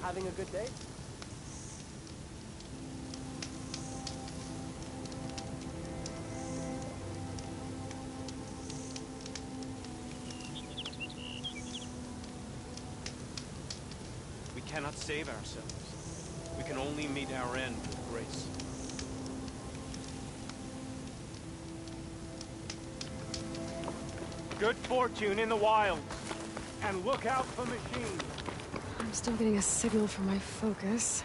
Having a good day? We cannot save ourselves. We can only meet our end with grace. Good fortune in the wilds. And look out for machines. I'm still getting a signal from my focus.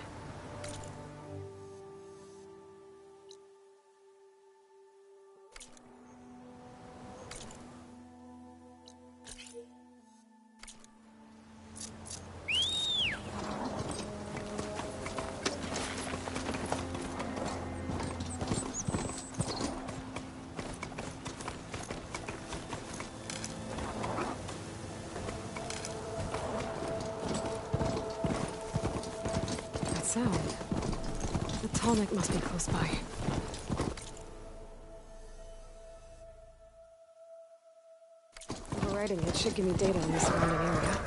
Sound. The Tallneck must be close by. Overriding it should give me data on the surrounding area.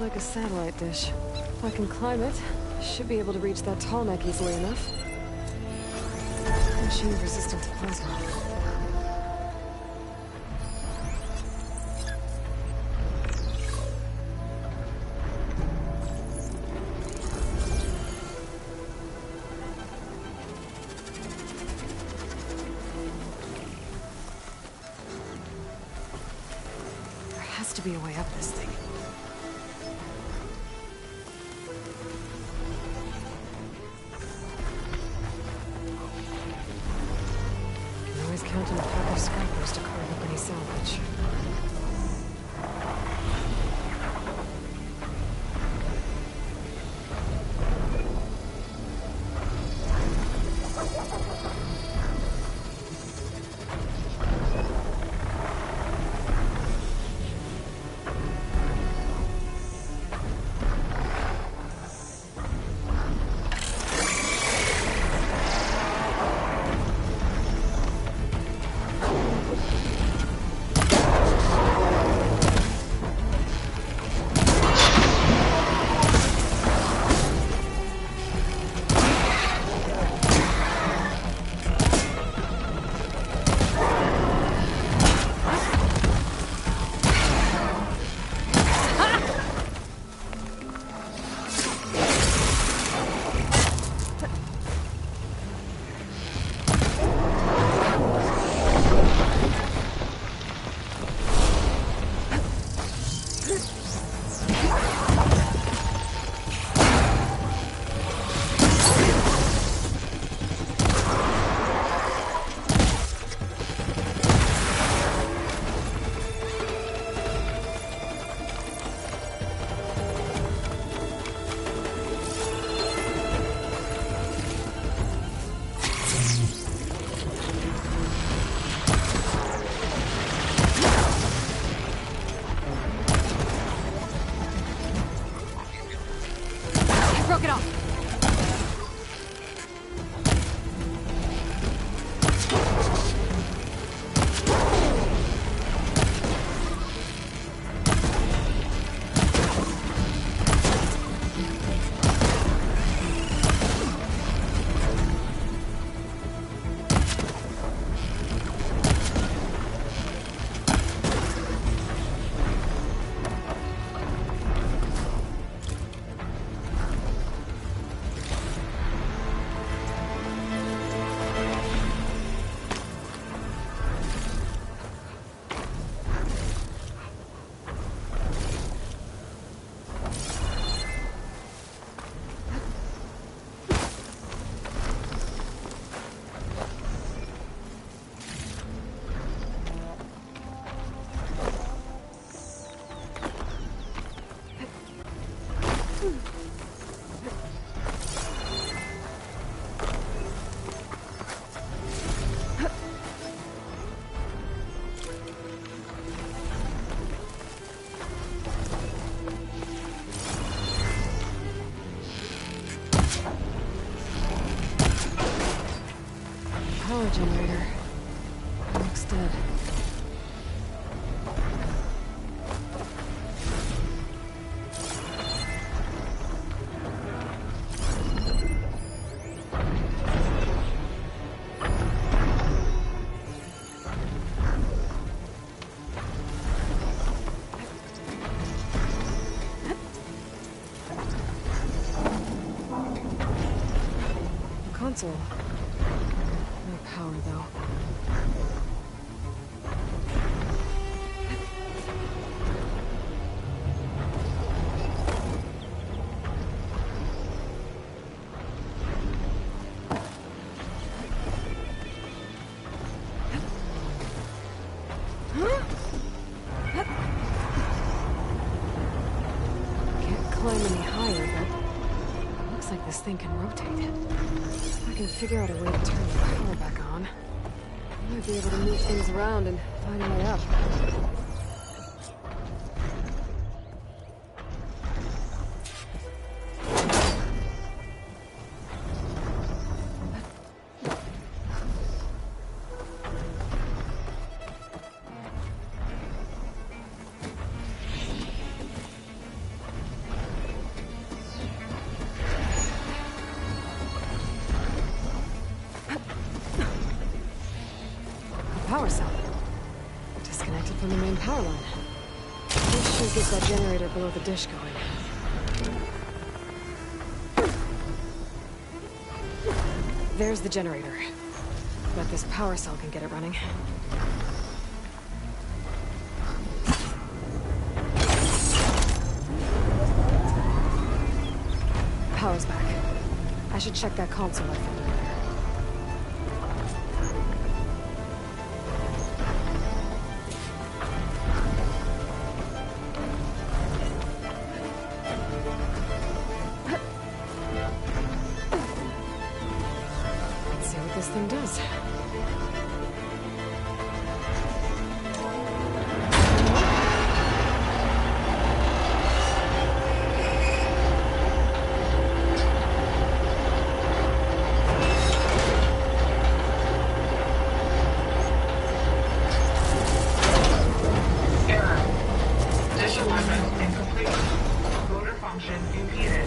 Looks like a satellite dish. If I can climb it, I should be able to reach that Tallneck easily enough. Machine resistant to plasma. There has to be a way up this thing. Counting a pack of scrappers to carve up any salvage. looks dead. Console. No power, though. Can't climb any higher, but looks like this thing can rotate. If I can figure out a way to turn the power back on, I might be able to move things around and find a way up. Power cell. Disconnected from the main power line. This should get that generator below the dish going. There's the generator. Bet this power cell can get it running. Power's back. I should check that console I found earlier. This thing does. Error. Dish alignment incomplete. Motor function impeded.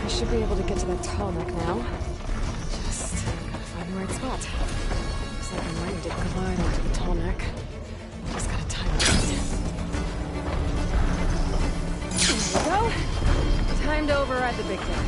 Should be able to get to that tall neck now. Just gotta find the right spot. Looks like I'm ready to glide onto the tall neck. Just gotta time it. There we go. Time to override the big guy.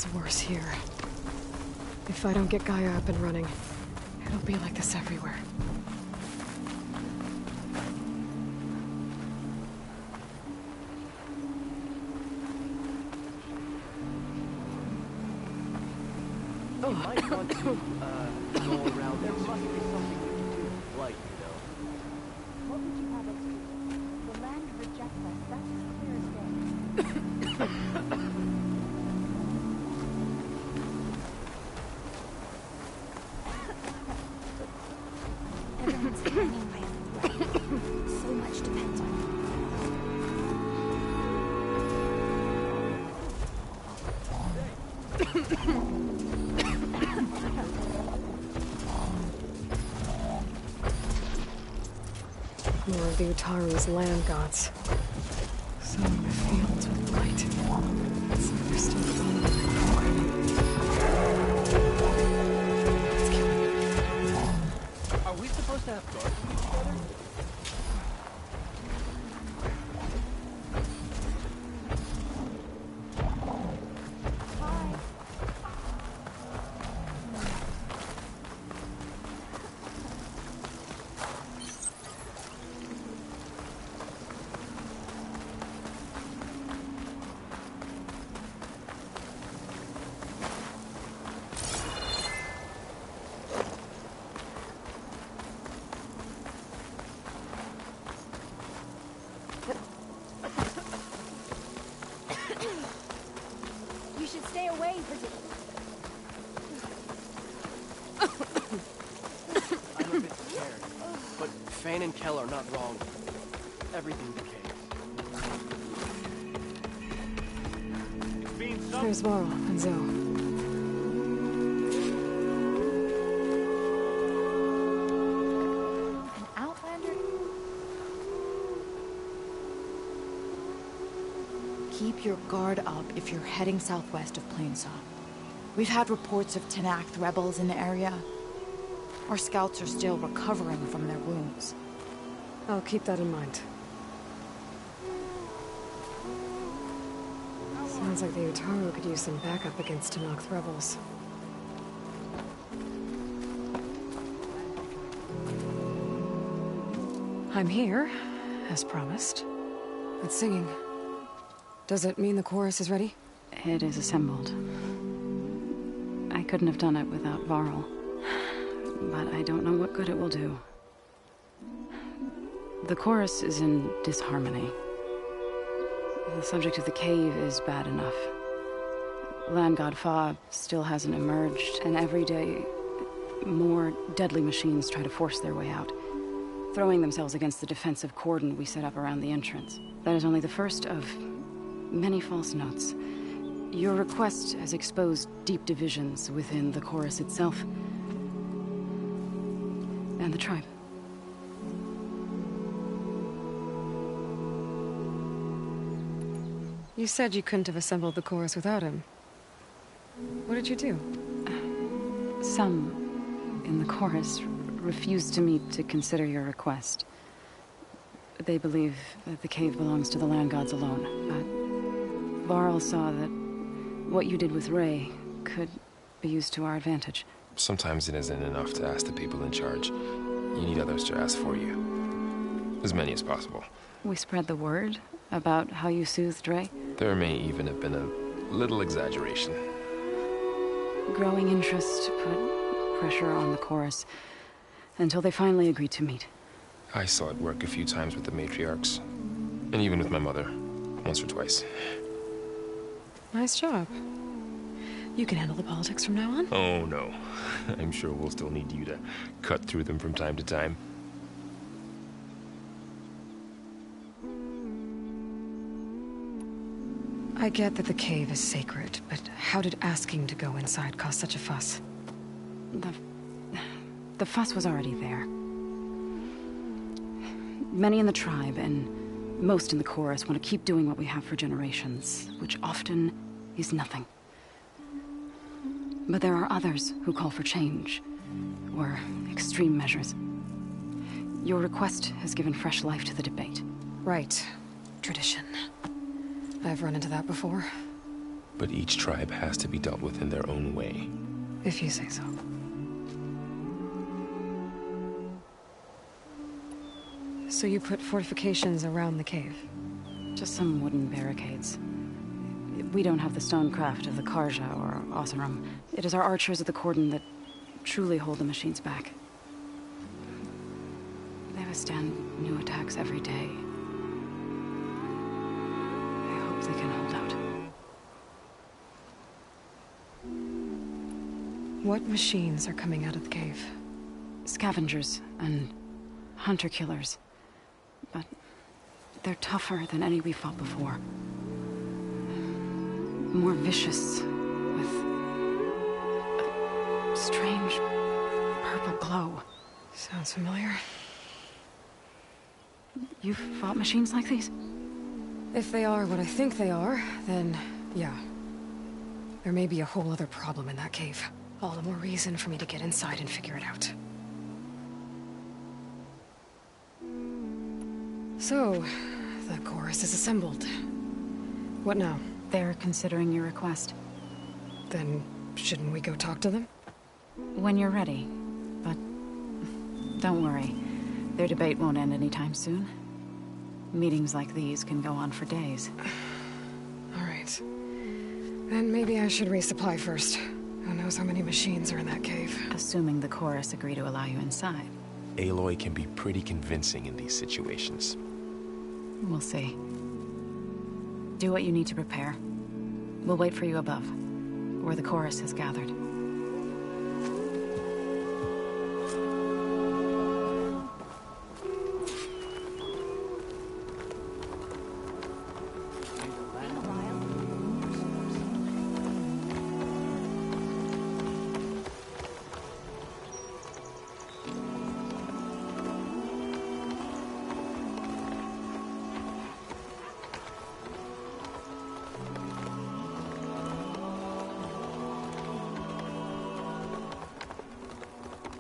It's worse here. If I don't get Gaia up and running, it'll be like this everywhere. You might want to, go around. There must be something we can do with light, you know. What would you have us do? The land rejects us, that's clear as day. Everyone's hanging by a thread. So much depends on you. More of the Utaru's land gods. Sowing the fields with light. So they're still following the program. It's killing me. Are we supposed to have guards with each other? You should stay away, Bridget. I'm a bit scared. But Fan and Kel are not wrong. Everything decays. It's been some... There's Varl and Zoe. An outlander? Keep your guard up if you're heading southwest of Plainsaw. We've had reports of Tenakth rebels in the area. Our scouts are still recovering from their wounds. I'll keep that in mind. Sounds like the Utaru could use some backup against Tenakth rebels. I'm here, as promised. But singing. Does it mean the chorus is ready? It is assembled. I couldn't have done it without Varl. But I don't know what good it will do. The chorus is in disharmony. The subject of the cave is bad enough. Land God Fa still hasn't emerged, and every day more deadly machines try to force their way out, throwing themselves against the defensive cordon we set up around the entrance. That is only the first of many false notes. Your request has exposed deep divisions within the chorus itself and the tribe. You said you couldn't have assembled the chorus without him. What did you do? Some in the chorus refused to meet to consider your request. They believe that the cave belongs to the land gods alone, but Varl saw that what you did with Ray could be used to our advantage. Sometimes it isn't enough to ask the people in charge. You need others to ask for you. As many as possible. We spread the word about how you soothed Ray. There may even have been a little exaggeration. Growing interest put pressure on the chorus until they finally agreed to meet. I saw it work a few times with the matriarchs. And even with my mother. Once or twice. Nice job. You can handle the politics from now on? Oh, no. I'm sure we'll still need you to cut through them from time to time. I get that the cave is sacred, but how did asking to go inside cause such a fuss? The fuss was already there. Many in the tribe, and most in the chorus, want to keep doing what we have for generations, which often is nothing. But there are others who call for change, or extreme measures. Your request has given fresh life to the debate. Right. Tradition. I've run into that before. but each tribe has to be dealt with in their own way. If you say so. So you put fortifications around the cave? Just some wooden barricades. We don't have the stonecraft of the Karja or Oseram. It is our archers of the Cordon that truly hold the machines back. They withstand new attacks every day. I hope they can hold out. What machines are coming out of the cave? Scavengers and hunter-killers. But they're tougher than any we fought before. More vicious, with a strange purple glow. Sounds familiar. You've fought machines like these? If they are what I think they are, then yeah. There may be a whole other problem in that cave. All the more reason for me to get inside and figure it out. So, the chorus is assembled. What now? They're considering your request. Then, shouldn't we go talk to them? When you're ready. But don't worry. Their debate won't end anytime soon. Meetings like these can go on for days. All right. Then maybe I should resupply first. Who knows how many machines are in that cave? Assuming the chorus agree to allow you inside. Aloy can be pretty convincing in these situations. We'll see. Do what you need to prepare. We'll wait for you above, where the chorus has gathered.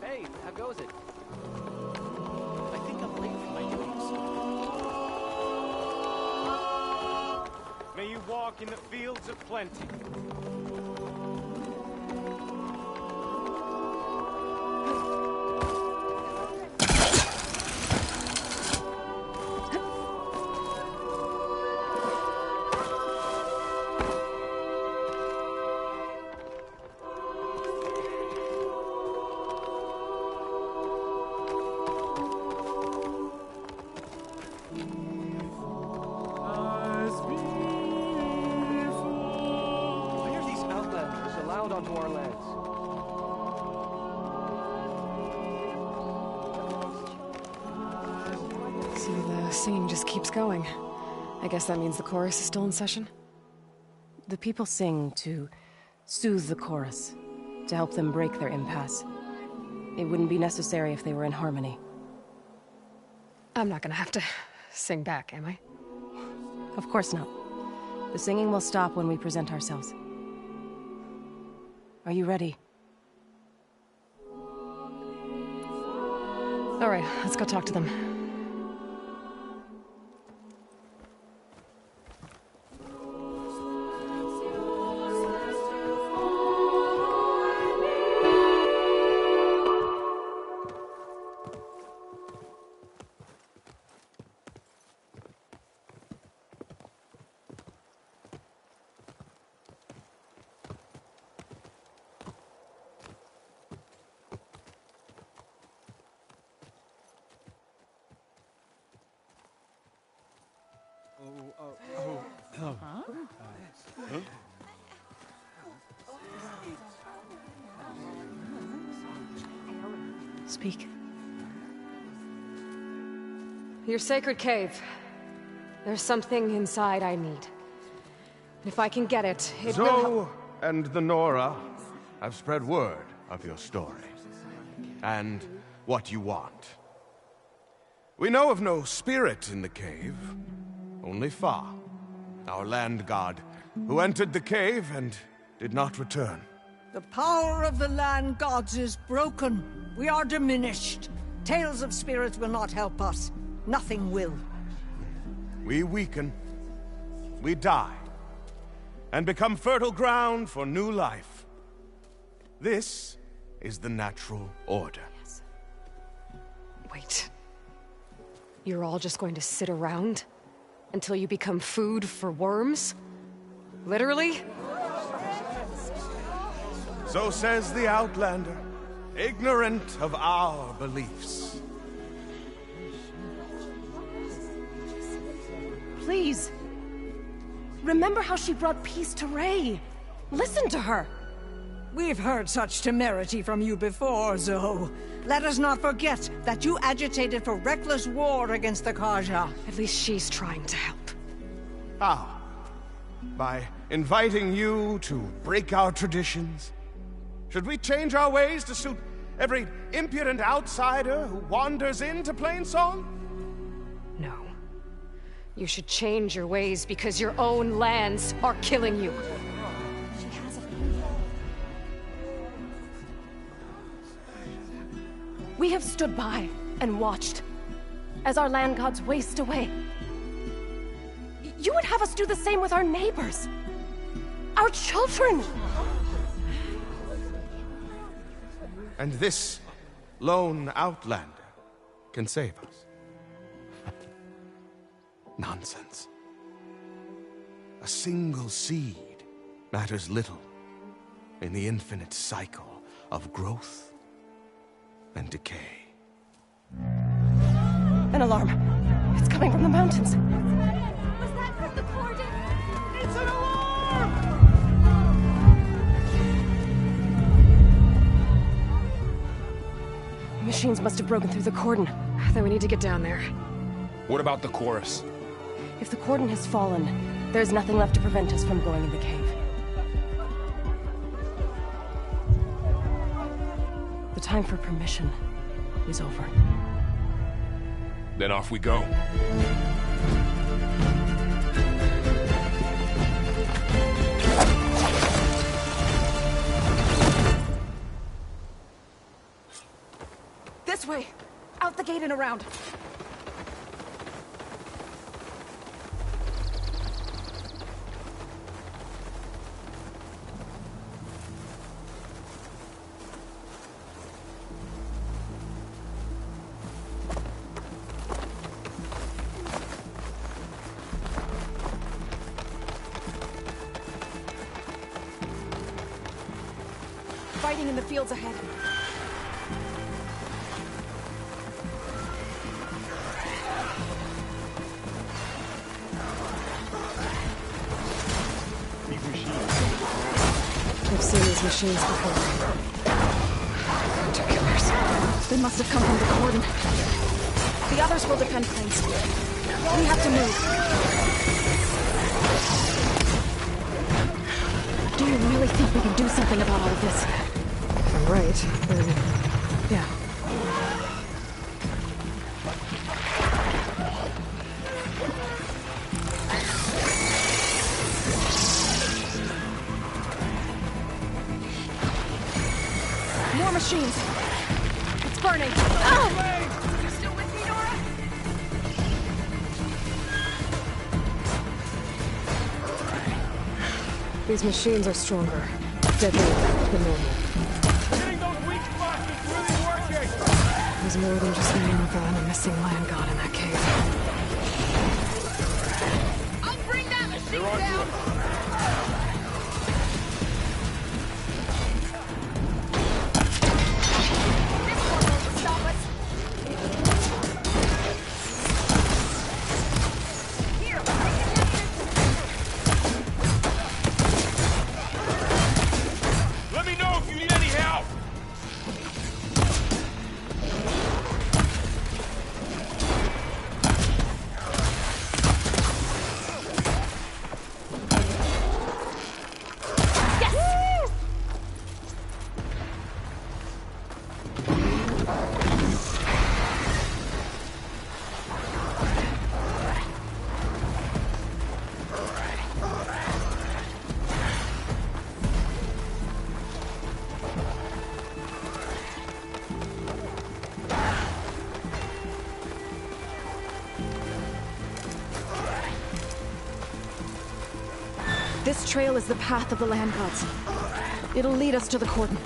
Hey, how goes it? I think I'm late for my duties. May you walk in the fields of plenty. Why are these outlanders allowed onto our lands? So the singing just keeps going. I guess that means the chorus is still in session? The people sing to soothe the chorus, to help them break their impasse. It wouldn't be necessary if they were in harmony. I'm not gonna have to sing back, am I? Of course not. The singing will stop when we present ourselves. Are you ready? All right, let's go talk to them. Speak. Your sacred cave. There's something inside I need. If I can get it, it will help. Zoe and the Nora have spread word of your story. And what you want. We know of no spirit in the cave. Only Fa, our land god, who entered the cave and did not return. The power of the land gods is broken. We are diminished. Tales of spirits will not help us. Nothing will. We weaken. We die. and become fertile ground for new life. This is the natural order. Yes. Wait. You're all just going to sit around until you become food for worms? Literally? So says the Outlander, ignorant of our beliefs. Please. Remember how she brought peace to Ray. Listen to her. We've heard such temerity from you before, Zoe. Let us not forget that you agitated for reckless war against the Kaja. At least she's trying to help. How? By inviting you to break our traditions? Should we change our ways to suit every impudent outsider who wanders into Plainsong? No. You should change your ways because your own lands are killing you. She has a We have stood by and watched as our land gods waste away. You would have us do the same with our neighbors, our children. And this lone Outlander can save us. Nonsense. A single seed matters little in the infinite cycle of growth and decay. An alarm. It's coming from the mountains. Was that from the Cordon? It's an alarm! Machines must have broken through the cordon. Then we need to get down there. What about the chorus? If the cordon has fallen, there's nothing left to prevent us from going in the cave. The time for permission is over. Then off we go. This way! Out the gate and around. Fighting in the fields ahead. I've seen these machines before. Hunter killers. They must have come from the cordon. The others will defend Plains. We have to move. Do you really think we can do something about all of this? If I'm right, then... yeah. More machines. It's burning. You still with me, Nora? These machines are stronger, deadlier than normal. Hitting those weak spots is really working! There's more than just Minerva and a missing land god in that cave. I'll bring that machine down! Let me know if you need any help! This trail is the path of the land gods. It'll lead us to the cordon.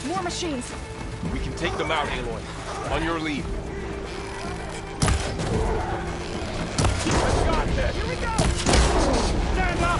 More machines! We can take them out, Aloy. On your lead. Got this! Here we go! Stand up!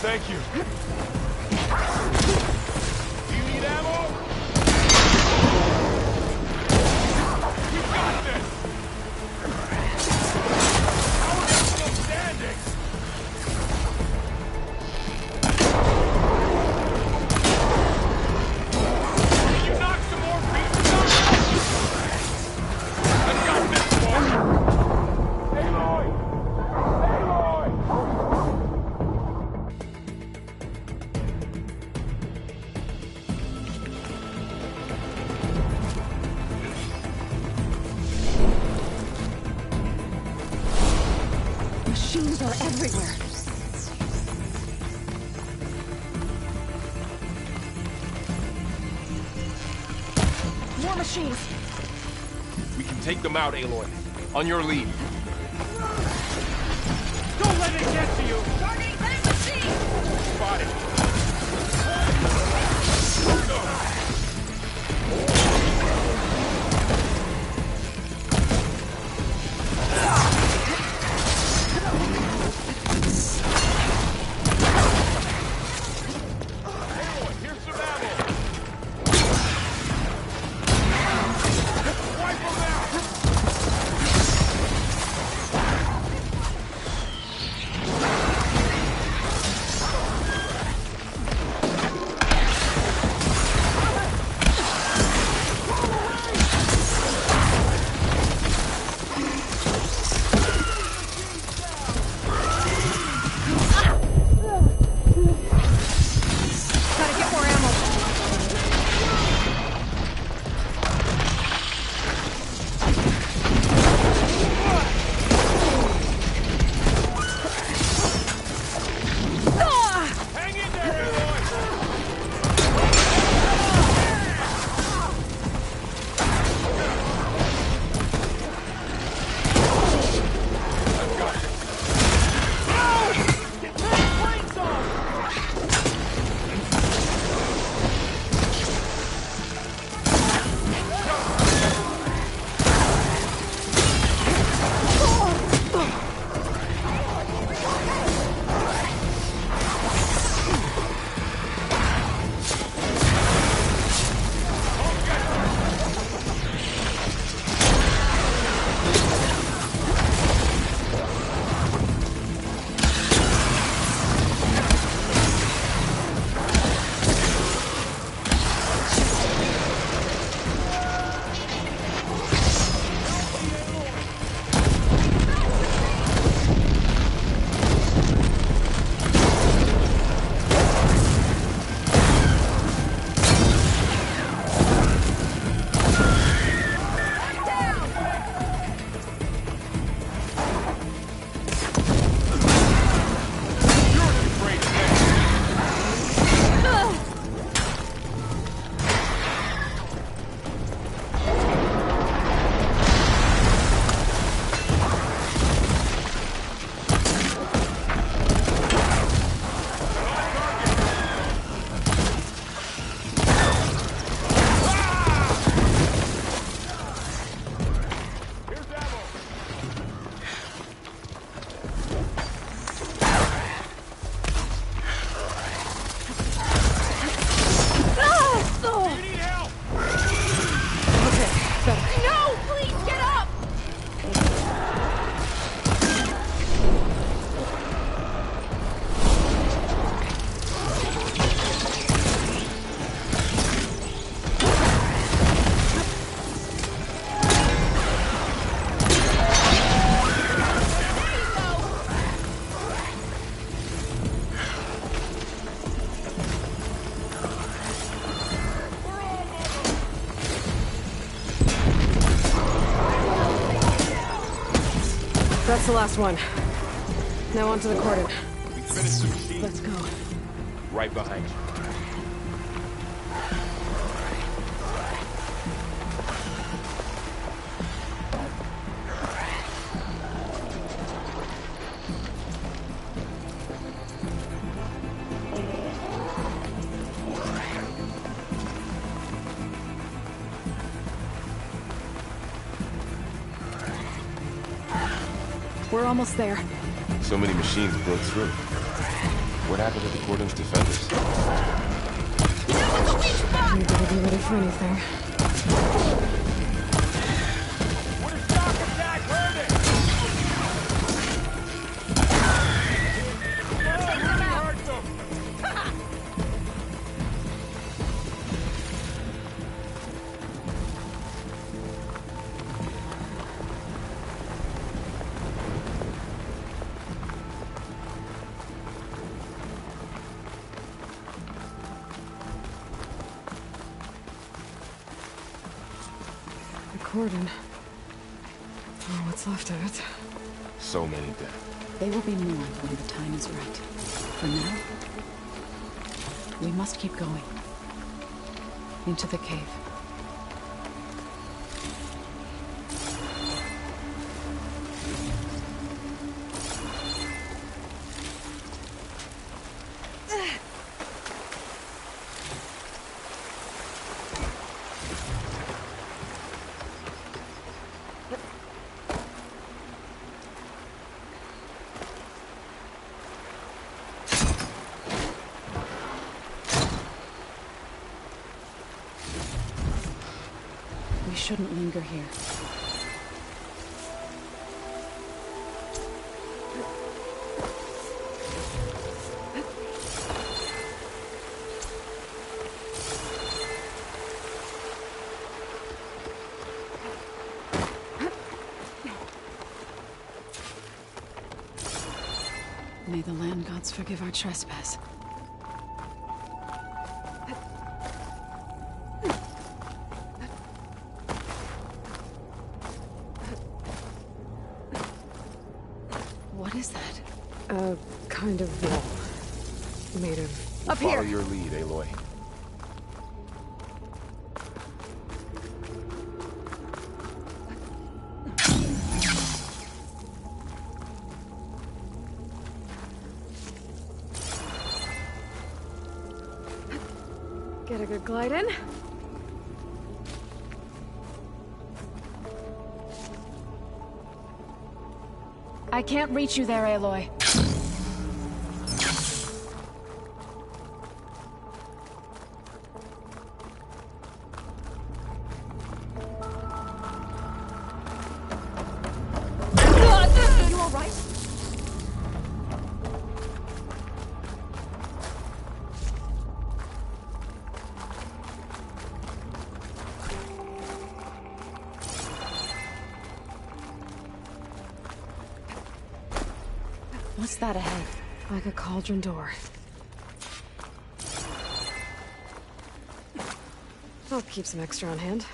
Thank you. Do you need ammo? We got this! How are they still standing? Can you knock some more pieces off? I got this, boy! Aloy! Aloy! Machines are everywhere. More machines. We can take them out, Aloy. On your lead. Don't let it get to you! Targeting that machine! Spotted! That's the last one. Now onto the cordon. We finished the machine. Let's go. Right behind you. We're almost there. So many machines broke through. What happened to the Cordon's defenders? We better be ready for anything. What is shock attack hurting? Hurt them. Cordon. Oh, what's left of it. So many dead. They will be more when the time is right. For now, we must keep going. Into the cave. We shouldn't linger here. May the land gods forgive our trespass. What is that? A kind of wall. Made of... Up Follow here! your lead, Aloy. Get a good glide in. I can't reach you there, Aloy. You all right? What's that ahead? Like a cauldron door. I'll keep some extra on hand.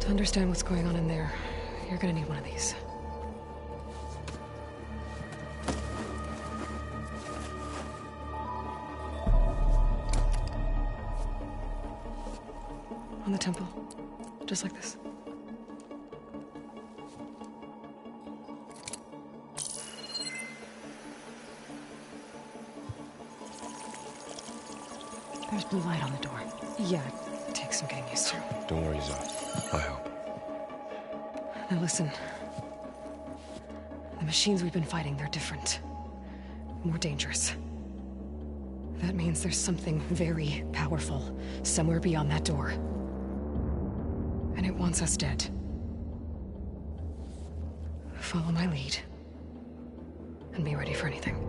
To understand what's going on in there, you're gonna need one of these. On the temple. Just like this. There's blue light on the door. Yeah, it takes some getting used to. Don't worry, Zoe. I'll help. Now listen. The machines we've been fighting, they're different. More dangerous. That means there's something very powerful somewhere beyond that door. And it wants us dead. Follow my lead. And be ready for anything.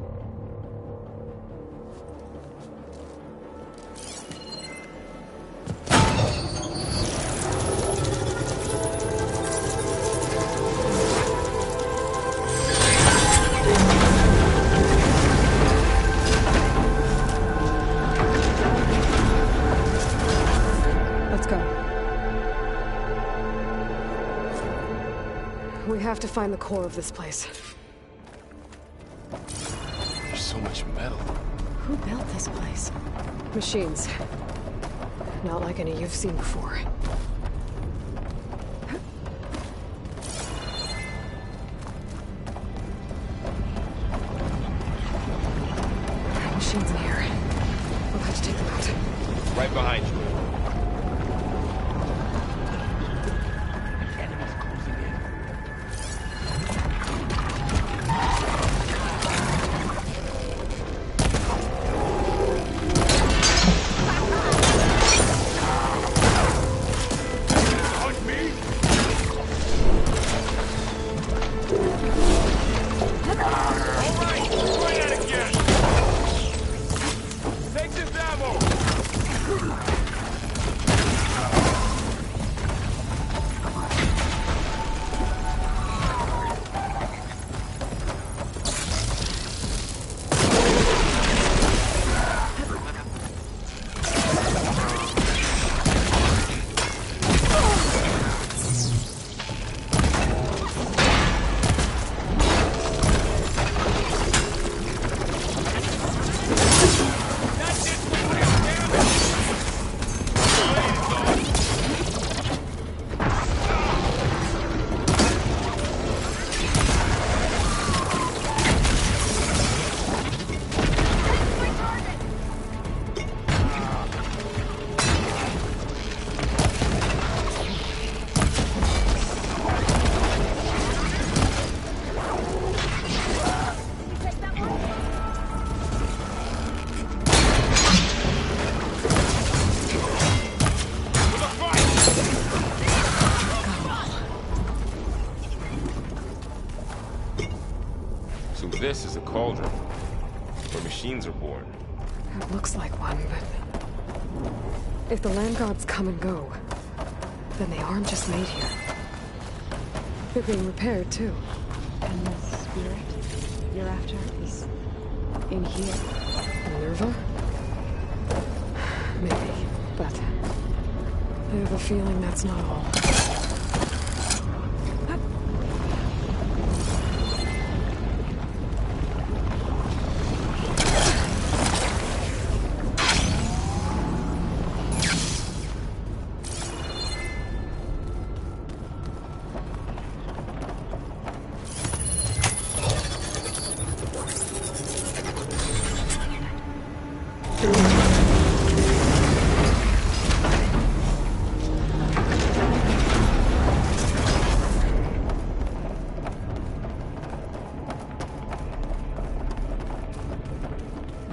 We have to find the core of this place. There's so much metal. Who built this place? Machines. Not like any you've seen before. Machines in here. We'll have to take them out. Right behind you. This is a cauldron, where machines are born. It looks like one, but... if the land gods come and go, then they aren't just made here. They're being repaired, too. And the spirit you're after is in here. Minerva? Maybe, but I have a feeling that's not all.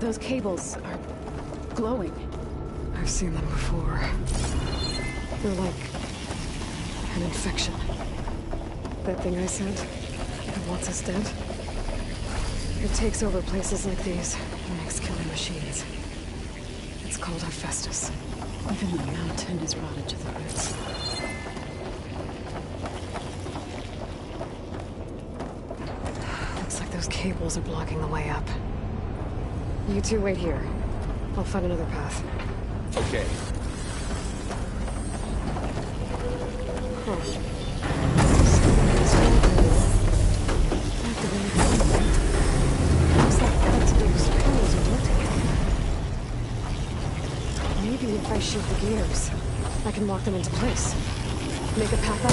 Those cables are glowing. I've seen them before. They're like an infection. That thing I said that wants us dead? It takes over places like these and makes killing machines. It's called Hephaestus. Even the mountain is rotted to the roots. Looks like those cables are blocking the way up. You two wait here. I'll find another path. Okay. Looks like those pillars are rotating. Maybe if I shoot the gears, I can lock them into place. Make a path up.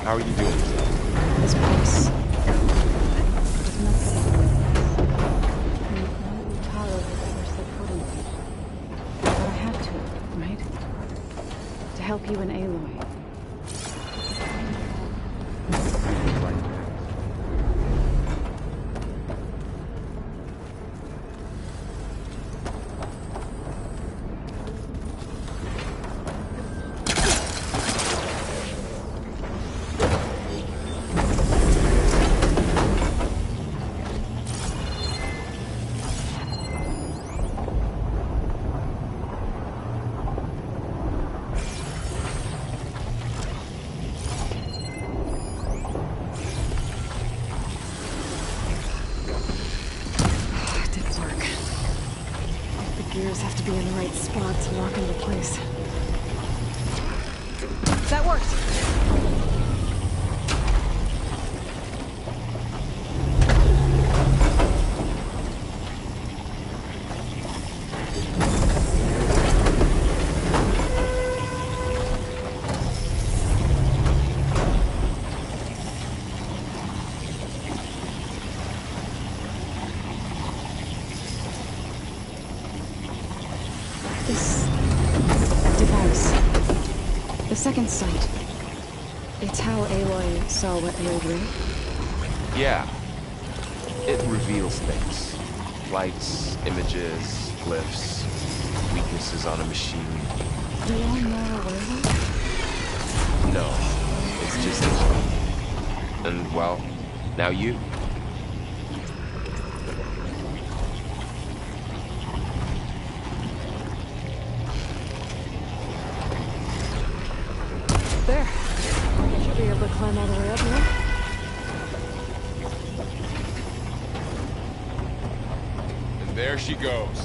How are you doing? This place. There's nothing. And no Taro has ever set foot in it. But I had to, right? To help you and Aloy. Gears have to be in the right spot to lock into place. That worked! This device, the second sight, it's how Aloy saw what ailed Ray? Yeah. It reveals things. Lights, images, glyphs, weaknesses on a machine. Do you all know where they? No. It's just... And, well, now you. There. Should be able to climb all the way up now. And there she goes.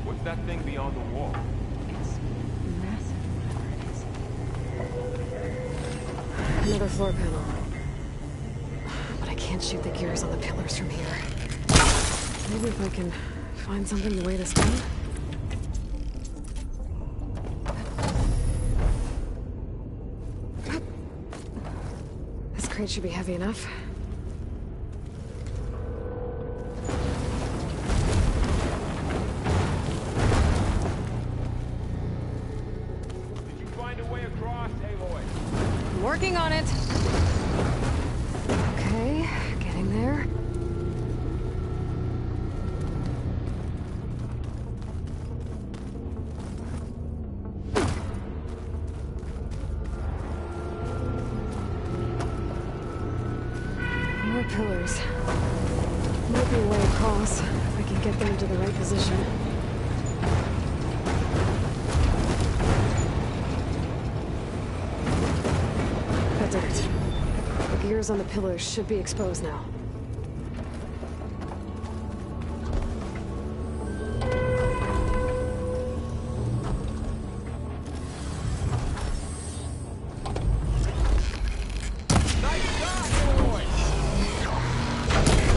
What's that thing beyond the wall? It's massive, whatever it is. Another floor panel. But I can't shoot the gears on the pillars from here. Maybe if I can find something to weigh this down? crate should be heavy enough. Did you find a way across, Aloy? I'm working on it. Okay, getting there. More pillars. Might be a way across, if I can get them into the right position. That did it. The gears on the pillars should be exposed now.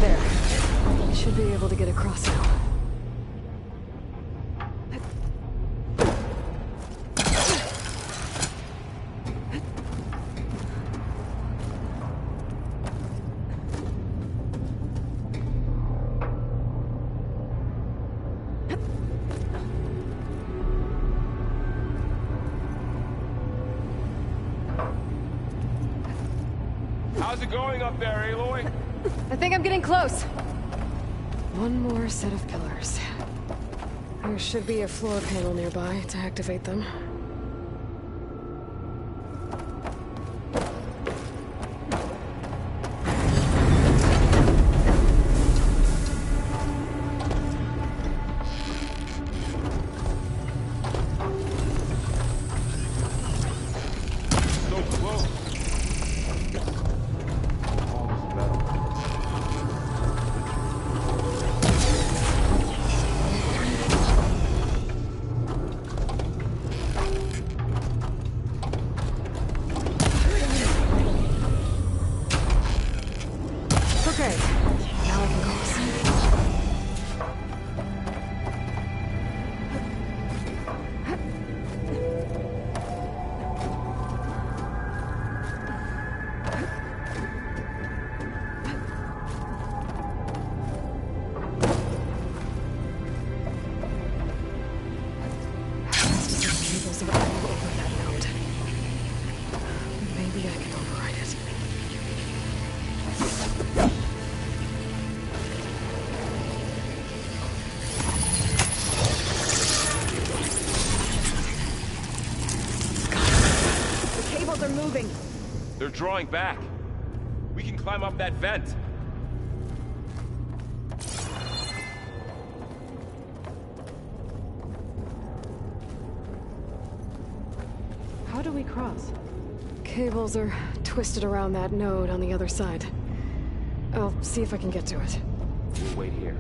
There. Should be able to get across now. How's it going up there, Aloy? I think I'm getting close. One more set of pillars. There should be a floor panel nearby to activate them. So close. Okay, now I can cross. Cables are all over that node. Maybe I can override it. The cables are moving. They're drawing back. We can climb up that vent. How do we cross? Cables are twisted around that node on the other side. I'll see if I can get to it. We'll wait here.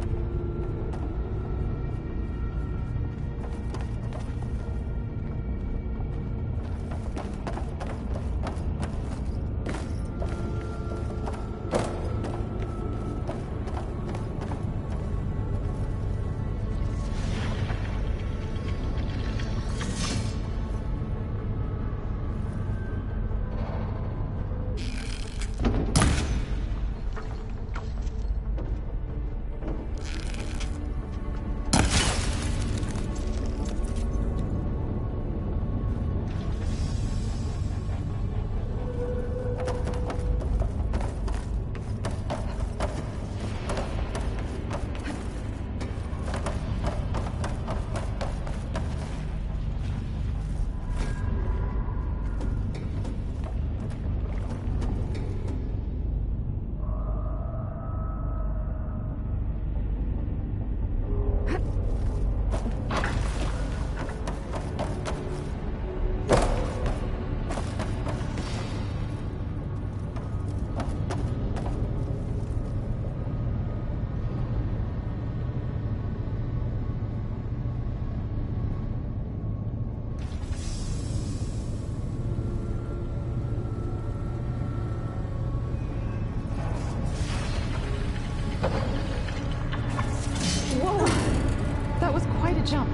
jump.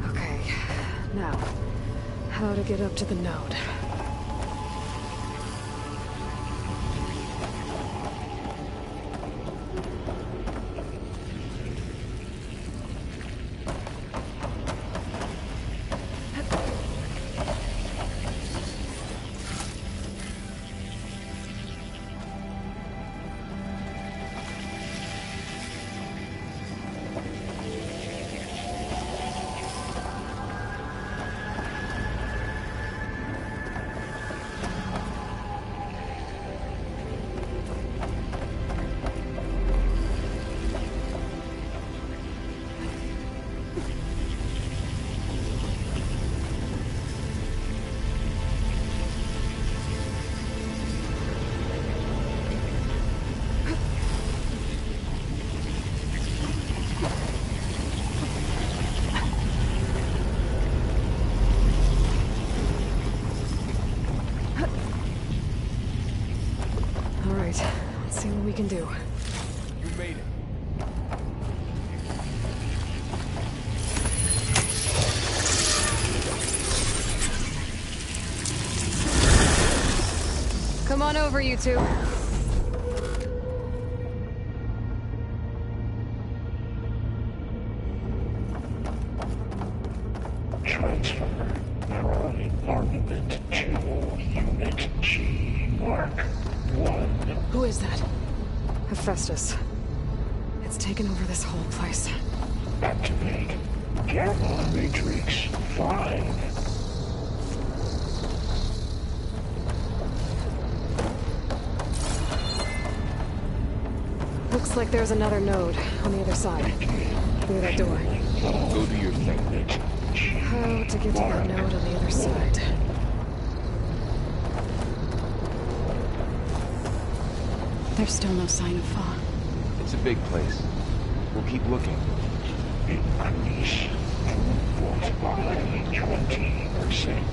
Okay, now Gotta get up to the node. Let's see what we can do. You made it. Come on over, you two. Transfer Prime Armament to Unit G Mark 1. Who is that? Hephaestus. It's taken over this whole place. Activate Gamma Matrix 5. Looks like there's another node on the other side. Through that door. Go do your thing. How to get to that node on the other side? There's still no sign of Fa. It's a big place. We'll keep looking. Increase throughput by 20%.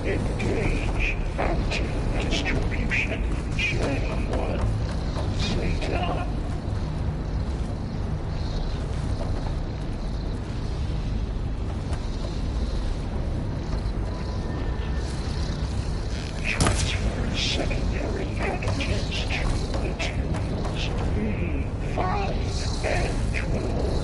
Engage anti-distribution J1 Zeta. Transfer secondary antigens to materials B5 and 12.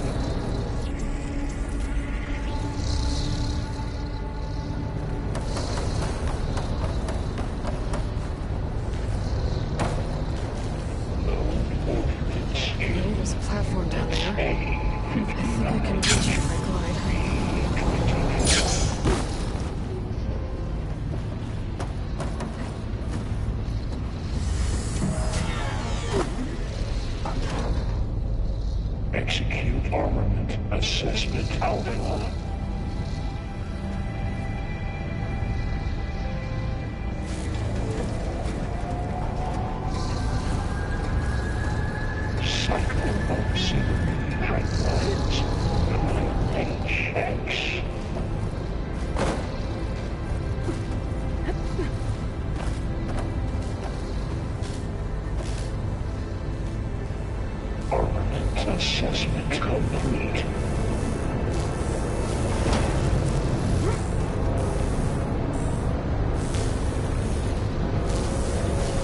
There's a platform down there. I think I can reach it if I glide. Execute armament assessment alpha. Cycle auxiliary pipelines 9HX. Armament assessment complete.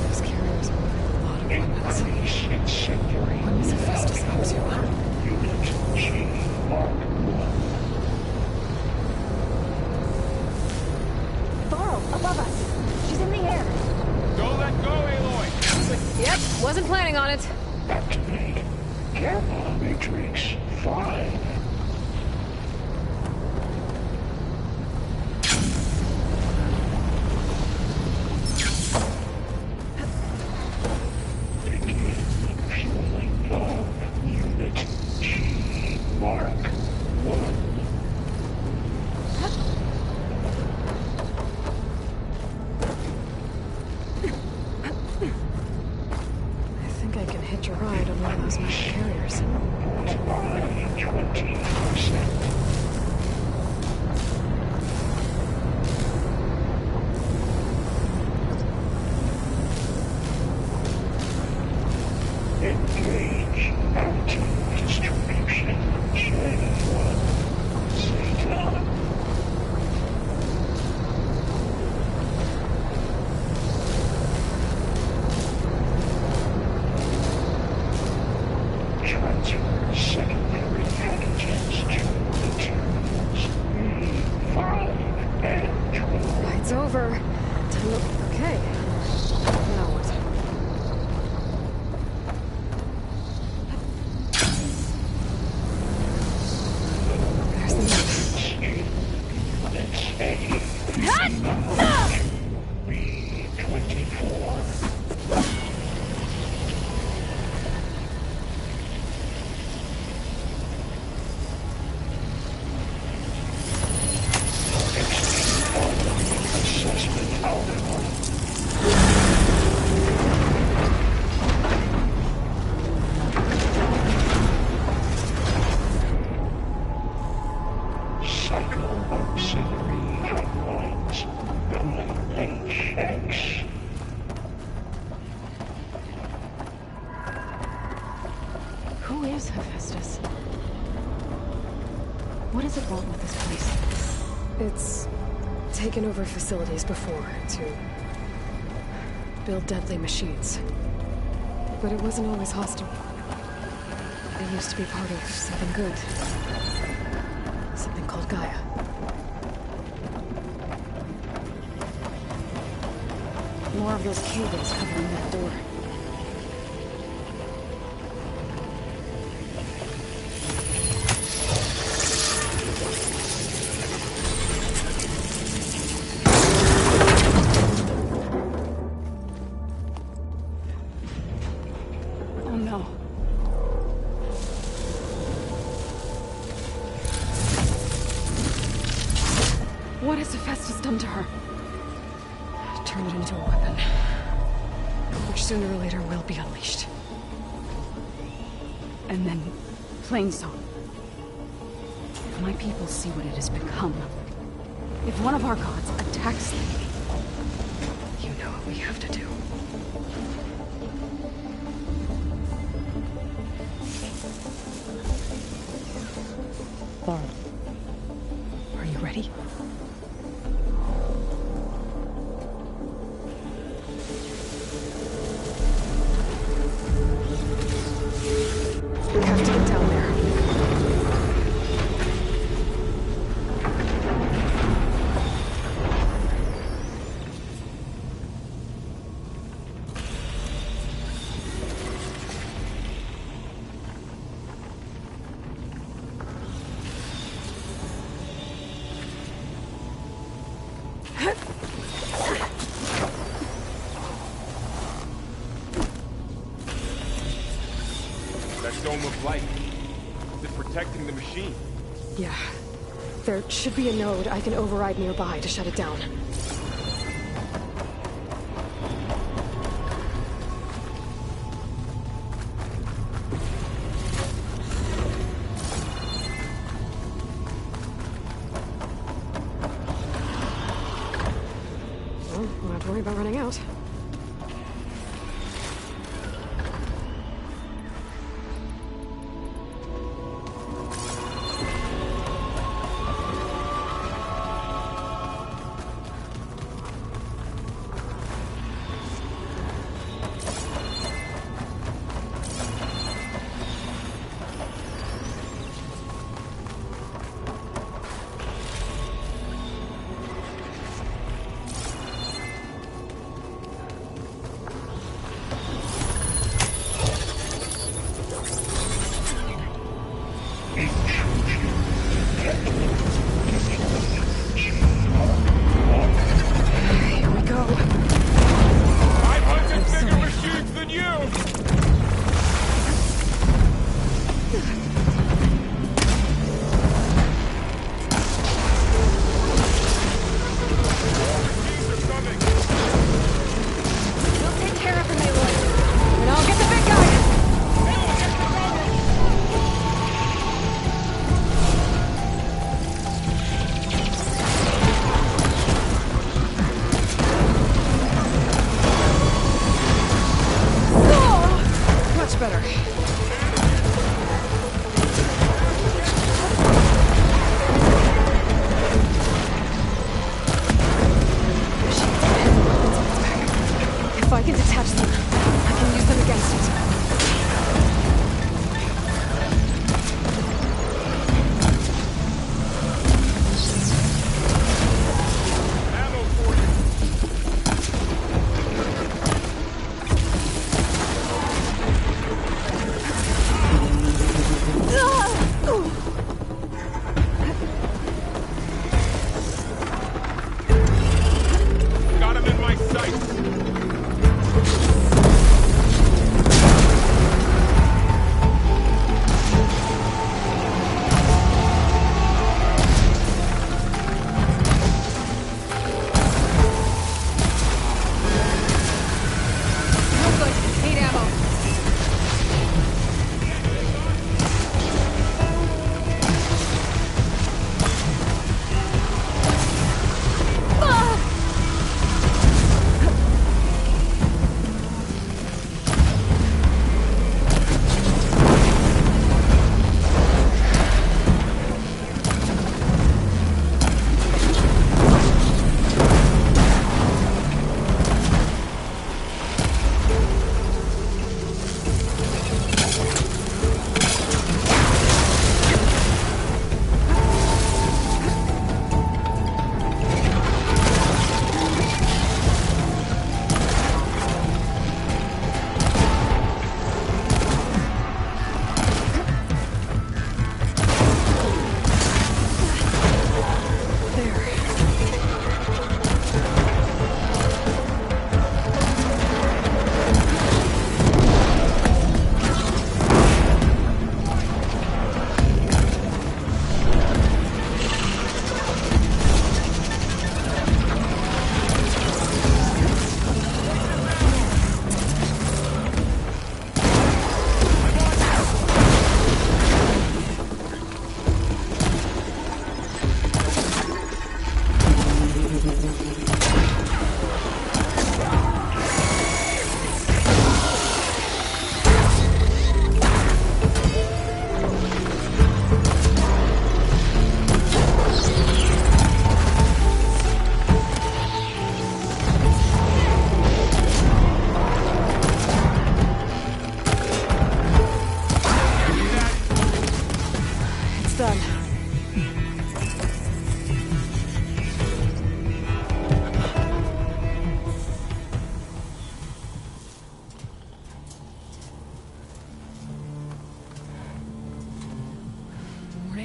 Those carriers will have a lot of weapons. Increase incendiary What is Hephaestus up to? Unit G Mark 1. Varl, above us. She's in the air. Don't let go, Aloy! Yep, wasn't planning on it. Activate Gamma Matrix 5. Begin fueling of Unit G Mark 1. I think I can hitch a ride on one of those metal carriers. By 20%. Distribution Channel 1. Satan. Transfer secondary packages to the terminals E5 and 12. Flight's over. Okay. Now what? There's the map. B-24. Assessment outcome. Cycle auxiliary lines. LHX. Who is Hephaestus? What has it wrong with this place? It's taken over facilities before to build deadly machines. But it wasn't always hostile. It used to be part of something good. Something called Gaia. More of those cables covering that door. Oh no. What has Hephaestus done to her? Turn it into a weapon. Which sooner or later will be unleashed. And then Plainsong. If my people see what it has become, if one of our gods attacks them, You know what we have to do. Thorn. Are you ready? We have to get down there. That dome of light. Is it protecting the machine? Yeah. There should be a node I can override nearby to shut it down. Well, won't have to worry about running out.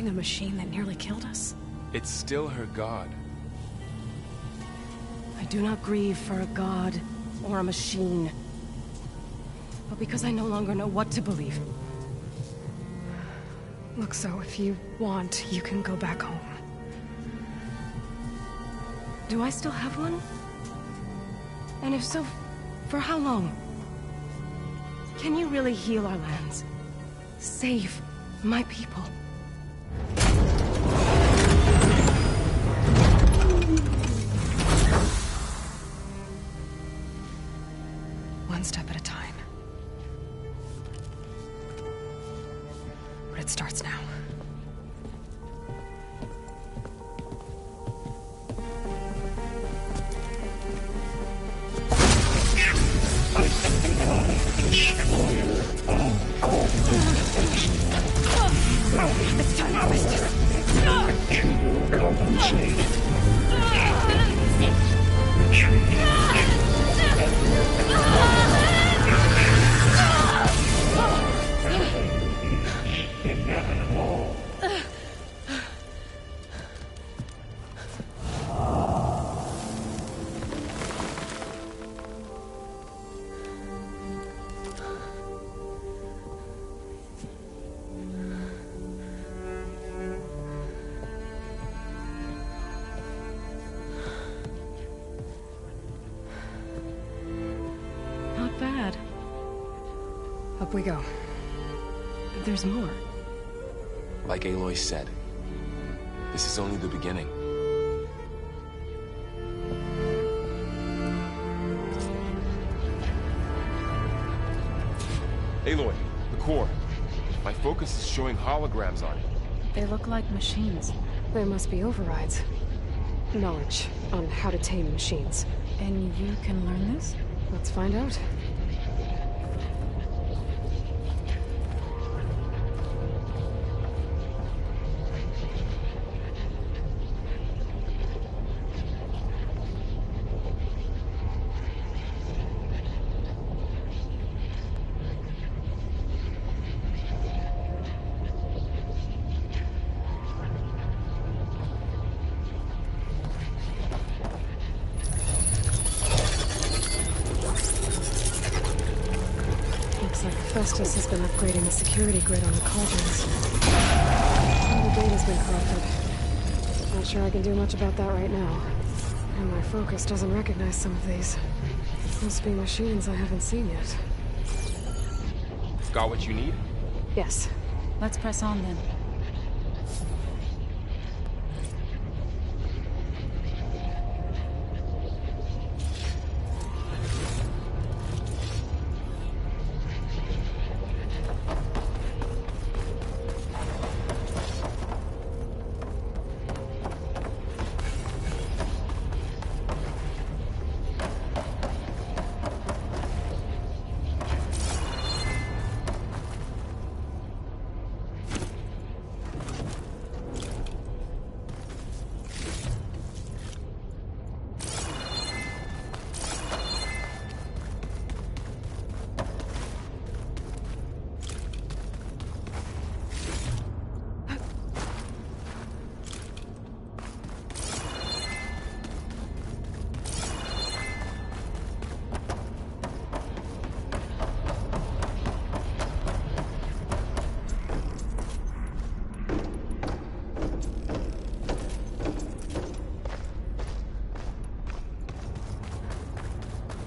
fighting a machine that nearly killed us? It's still her god. I do not grieve for a god or a machine, but because I no longer know what to believe. Look, so if you want, you can go back home. Do I still have one? And if so, for how long? Can you really heal our lands? Save my people? One step at a time. But it starts now. It's time to compensate. Not bad. Up we go. There's more. Like Aloy said, this is only the beginning. Aloy, the core. My focus is showing holograms on it. They look like machines. There must be overrides. Knowledge on how to tame machines. And you can learn this? Let's find out. Looks like Festus has been upgrading the security grid on the cauldrons. Some of the data's been corrupted. Not sure I can do much about that right now. And my focus doesn't recognize some of these. Must be machines I haven't seen yet. Got what you need? Yes. Let's press on then.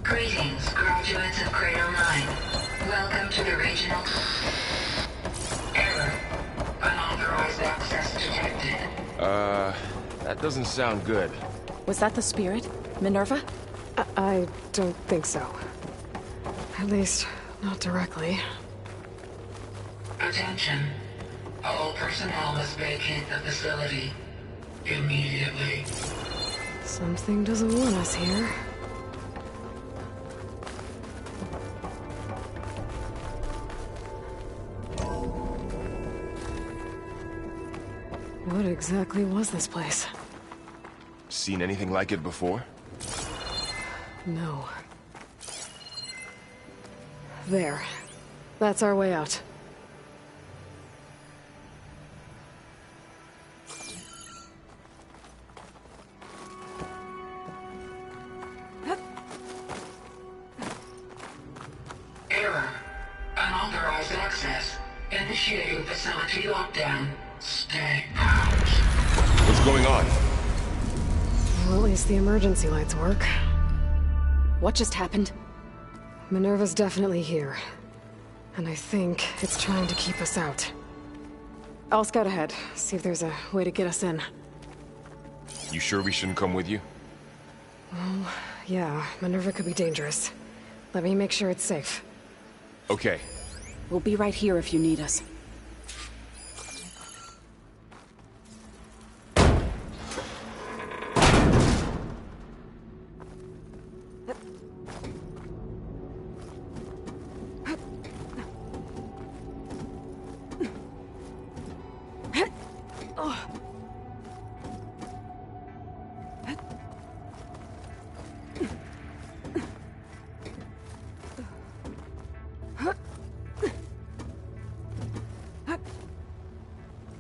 Greetings, graduates of Cradle 9. Welcome to the regional... Error. Unauthorized access detected. That doesn't sound good. Was that the spirit? Minerva? I don't think so. At least, not directly. Attention. All personnel must vacate the facility. Immediately. Something doesn't want us here. What exactly was this place? Seen anything like it before? No. There. That's our way out. initiating facility lockdown. Stay out. What's going on? Well, at least the emergency lights work. What just happened? Minerva's definitely here. And I think it's trying to keep us out. I'll scout ahead, see if there's a way to get us in. You sure we shouldn't come with you? Well, yeah, Minerva could be dangerous. Let me make sure it's safe. Okay. We'll be right here if you need us.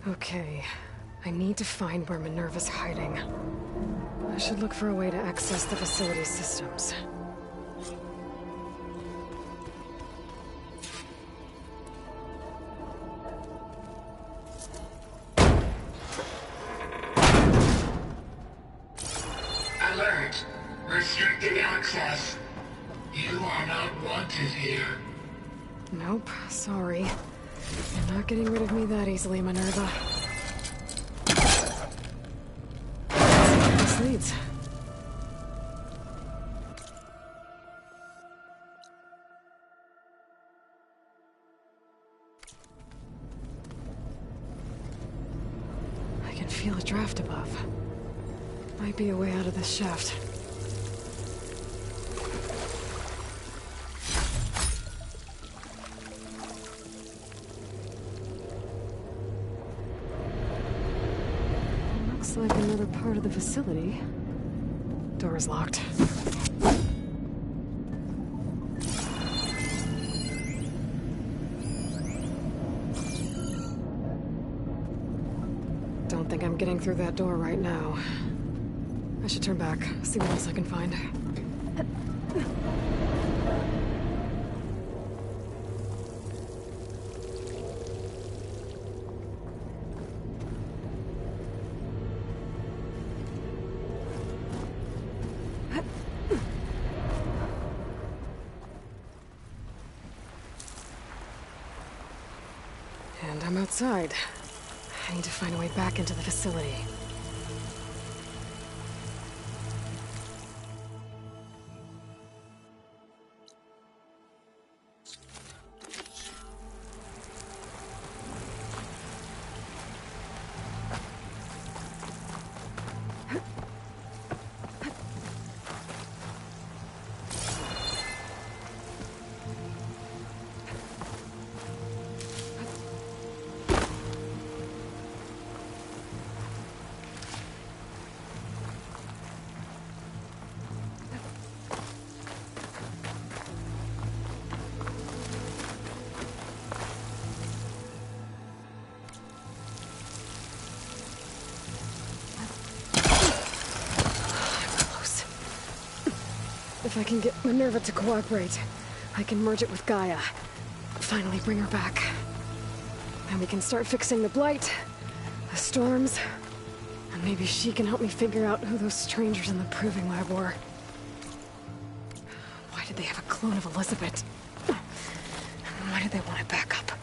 Okay, I need to find where Minerva's hiding. I should look for a way to access the facility systems. Alert. Restricted access. You are not wanted here. Nope, sorry. You're not getting rid of me that easily, Minerva. Let's see where this leads. I can feel a draft above. Might be a way out of this shaft. Looks like another part of the facility. Door is locked. Don't think I'm getting through that door right now. I should turn back, see what else I can find. And I'm outside. I need to find a way back into the facility. If I can get Minerva to cooperate, I can merge it with Gaia. Finally bring her back. Then we can start fixing the Blight, the storms, and maybe she can help me figure out who those strangers in the Proving Lab were. Why did they have a clone of Elizabeth? And why did they want it back up?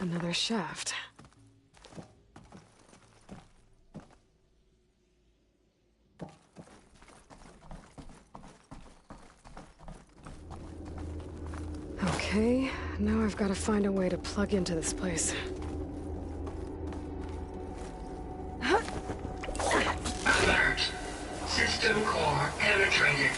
Another shaft. Okay, now I've got to find a way to plug into this place. Alert. System core penetrated.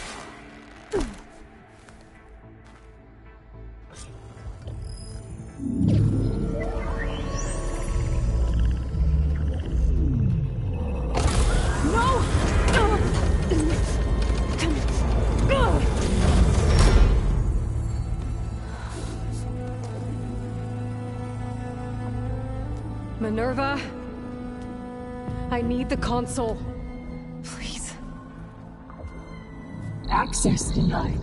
Minerva, I need the console. Please. Access denied.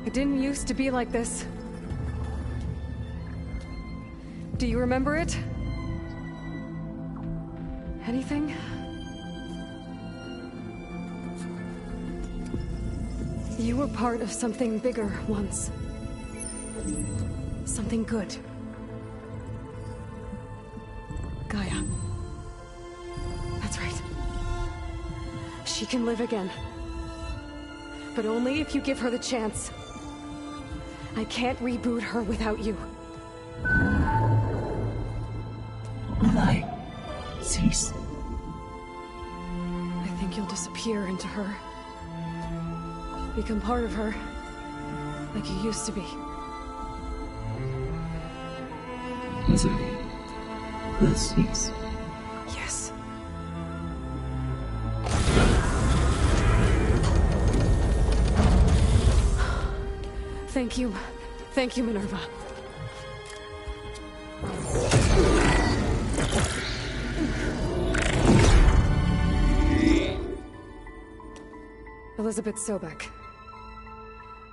It didn't used to be like this. Do you remember it? Anything? You were part of something bigger once. Something good. Gaia. That's right. She can live again. But only if you give her the chance. I can't reboot her without you. Light. Cease. I think you'll disappear into her. Become part of her. Like you used to be. Misery. Will cease. Yes. Thank you. Thank you, Minerva. Elizabeth Sobek.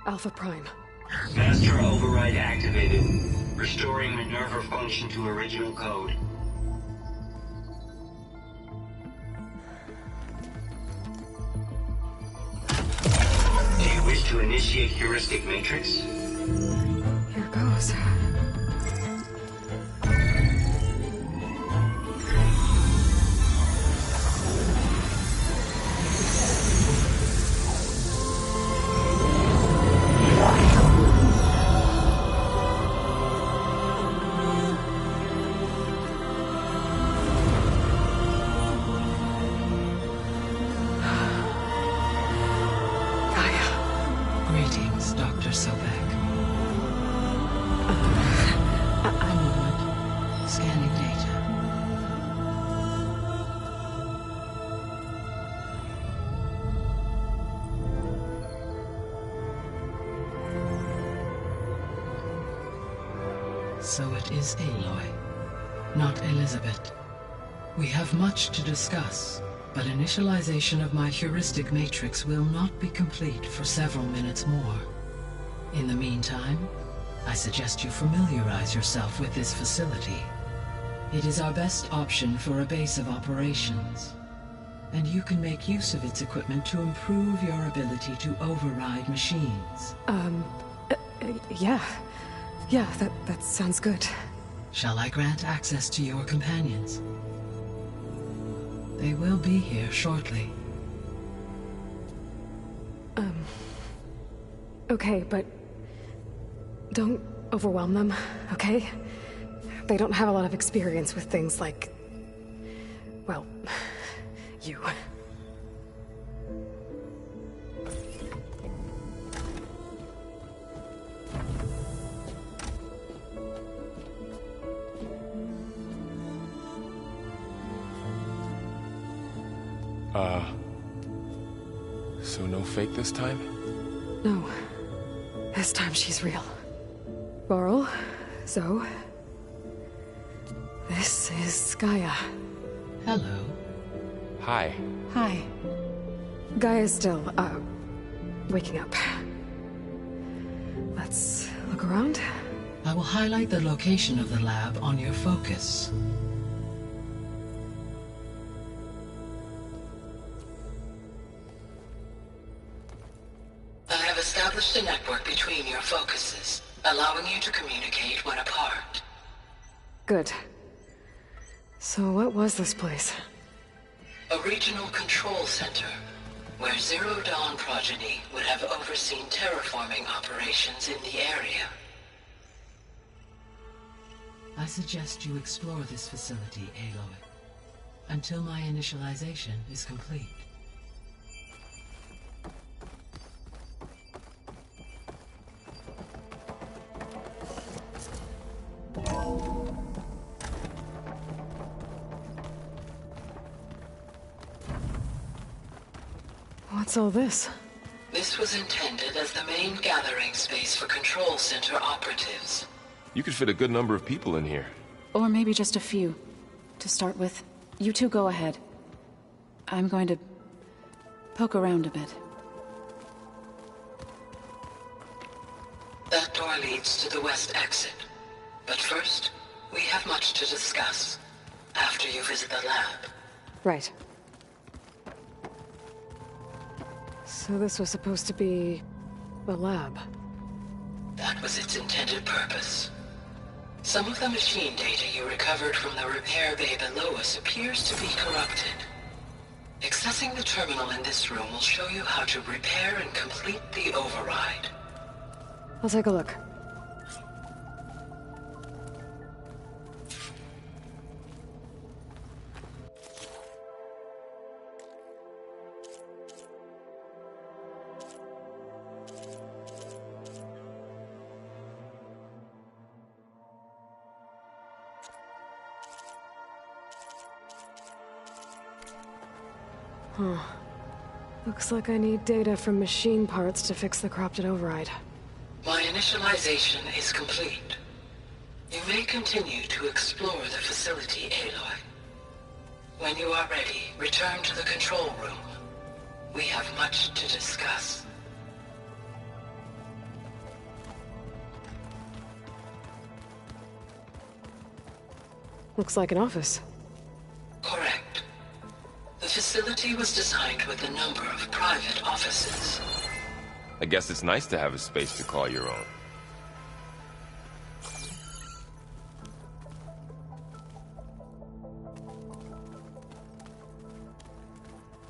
Alpha Prime. Master override activated. Restoring Minerva function to original code. Do you wish to initiate heuristic matrix? Here goes. Greetings, Dr. Sobek. I'm Wood. Scanning data. So it is Aloy, not Elizabeth. We have much to discuss, but initialization of my heuristic matrix will not be complete for several minutes more. In the meantime, I suggest you familiarize yourself with this facility. It is our best option for a base of operations, and you can make use of its equipment to improve your ability to override machines. Yeah. Yeah, that sounds good. Shall I grant access to your companions? They will be here shortly. Okay, but don't overwhelm them, okay? They don't have a lot of experience with things like, well, you. So no fake this time? No. This time she's real. Varl, Zoe. This is Gaia. Hello. Hi. Hi. Gaia's still, waking up. Let's look around. I will highlight the location of the lab on your focus. I have established a network between your focuses, allowing you to communicate when apart. Good. So what was this place? A regional control center, where Zero Dawn progeny would have overseen terraforming operations in the area. I suggest you explore this facility, Aloy, until my initialization is complete. What's all this? This was intended as the main gathering space for Control Center operatives. You could fit a good number of people in here. Or maybe just a few. To start with, you two go ahead. I'm going to poke around a bit. That door leads to the west exit. But first, we have much to discuss. After you visit the lab. Right. So this was supposed to be the lab. That was its intended purpose. Some of the machine data you recovered from the repair bay below us appears to be corrupted. Accessing the terminal in this room will show you how to repair and complete the override. I'll take a look. Huh. Looks like I need data from machine parts to fix the corrupted override. My initialization is complete. You may continue to explore the facility, Aloy. When you are ready, return to the control room. We have much to discuss. Looks like an office. Correct. The facility was designed with a number of private offices. I guess it's nice to have a space to call your own.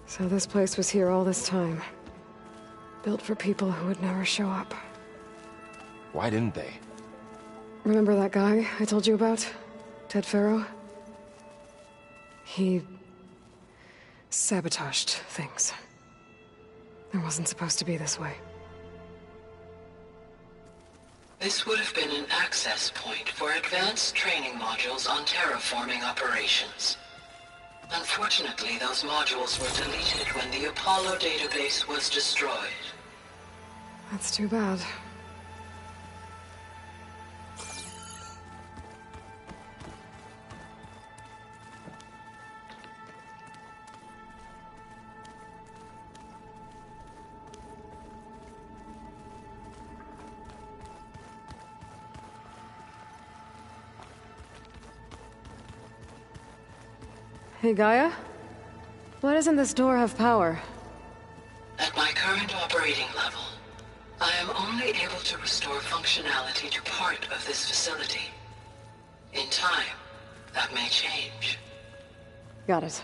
So this place was here all this time. Built for people who would never show up. Why didn't they? Remember that guy I told you about? Ted Faro? He sabotaged things. It wasn't supposed to be this way. This would have been an access point for advanced training modules on terraforming operations. Unfortunately, those modules were deleted when the Apollo database was destroyed. That's too bad. Hey, Gaia? Why doesn't this door have power? At my current operating level, I am only able to restore functionality to part of this facility. In time, that may change. Got it.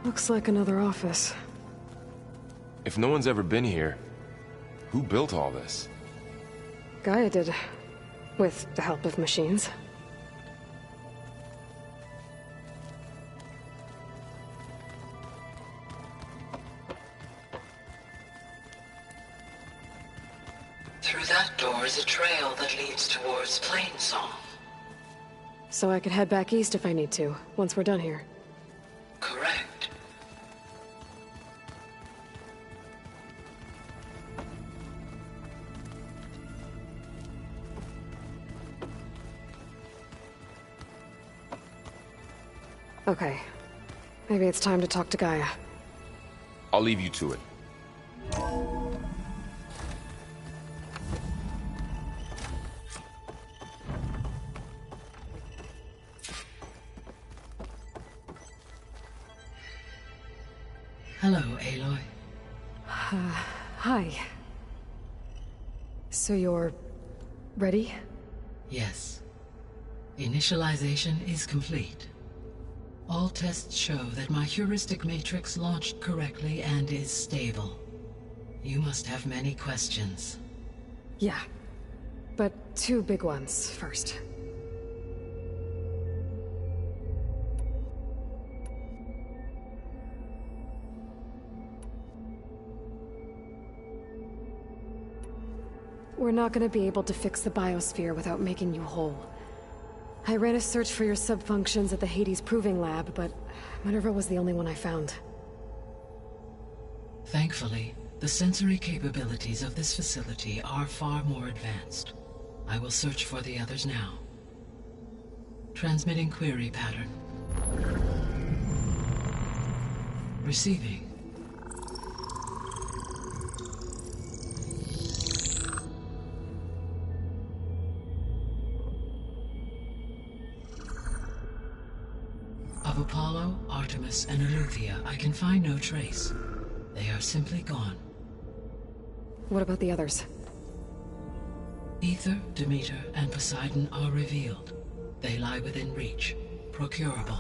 Looks like another office. If no one's ever been here, who built all this? Gaia did. With the help of machines. Through that door is a trail that leads towards Plainsong. So I could head back east if I need to, once we're done here. Correct. Okay. Maybe it's time to talk to Gaia. I'll leave you to it. Hello, Aloy. Hi. So you're... ready? Yes. Initialization is complete. All tests show that my heuristic matrix launched correctly and is stable. You must have many questions. Yeah. But two big ones first. We're not gonna be able to fix the biosphere without making you whole. I ran a search for your subfunctions at the Hades Proving Lab, but Minerva was the only one I found. Thankfully, the sensory capabilities of this facility are far more advanced. I will search for the others now. Transmitting query pattern. Receiving. Of Apollo, Artemis, and Eleuthia, I can find no trace. They are simply gone. What about the others? Aether, Demeter, and Poseidon are revealed. They lie within reach, procurable.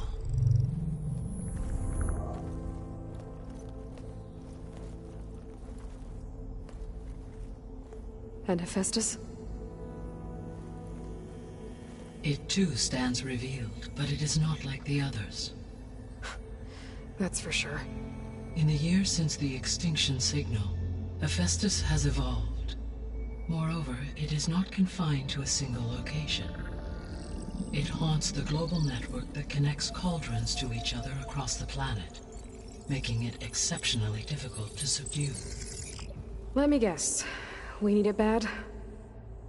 And Hephaestus? It too stands revealed, but it is not like the others. That's for sure. In the years since the extinction signal, Hephaestus has evolved. Moreover, it is not confined to a single location. It haunts the global network that connects cauldrons to each other across the planet, making it exceptionally difficult to subdue. Let me guess. We need it bad?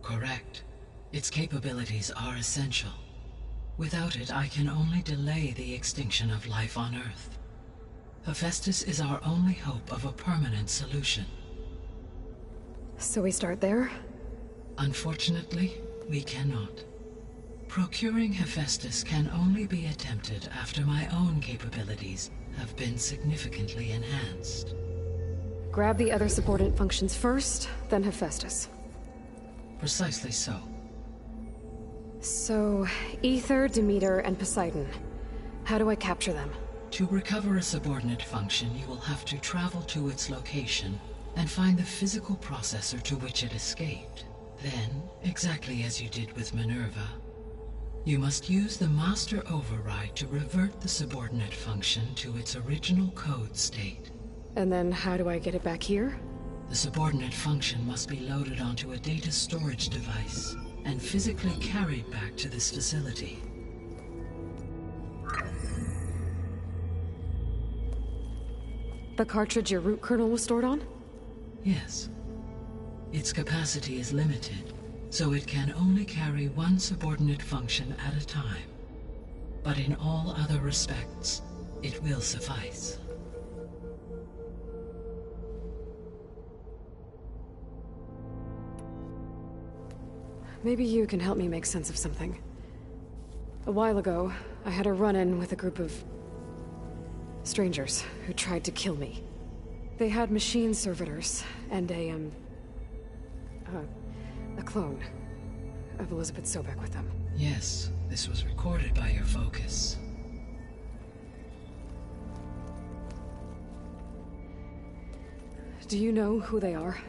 Correct. Its capabilities are essential. Without it, I can only delay the extinction of life on Earth. Hephaestus is our only hope of a permanent solution. So we start there? Unfortunately, we cannot. Procuring Hephaestus can only be attempted after my own capabilities have been significantly enhanced. Grab the other subordinate functions first, then Hephaestus. Precisely so. So, Aether, Demeter, and Poseidon. How do I capture them? To recover a subordinate function, you will have to travel to its location and find the physical processor to which it escaped. Then, exactly as you did with Minerva, you must use the master override to revert the subordinate function to its original code state. And then how do I get it back here? The subordinate function must be loaded onto a data storage device and physically carried back to this facility. The cartridge your root kernel was stored on? Yes. Its capacity is limited, so it can only carry one subordinate function at a time. But in all other respects, it will suffice. Maybe you can help me make sense of something. A while ago, I had a run-in with a group of strangers who tried to kill me. They had machine servitors and a clone of Elizabeth Sobek with them. Yes, this was recorded by your focus. Do you know who they are?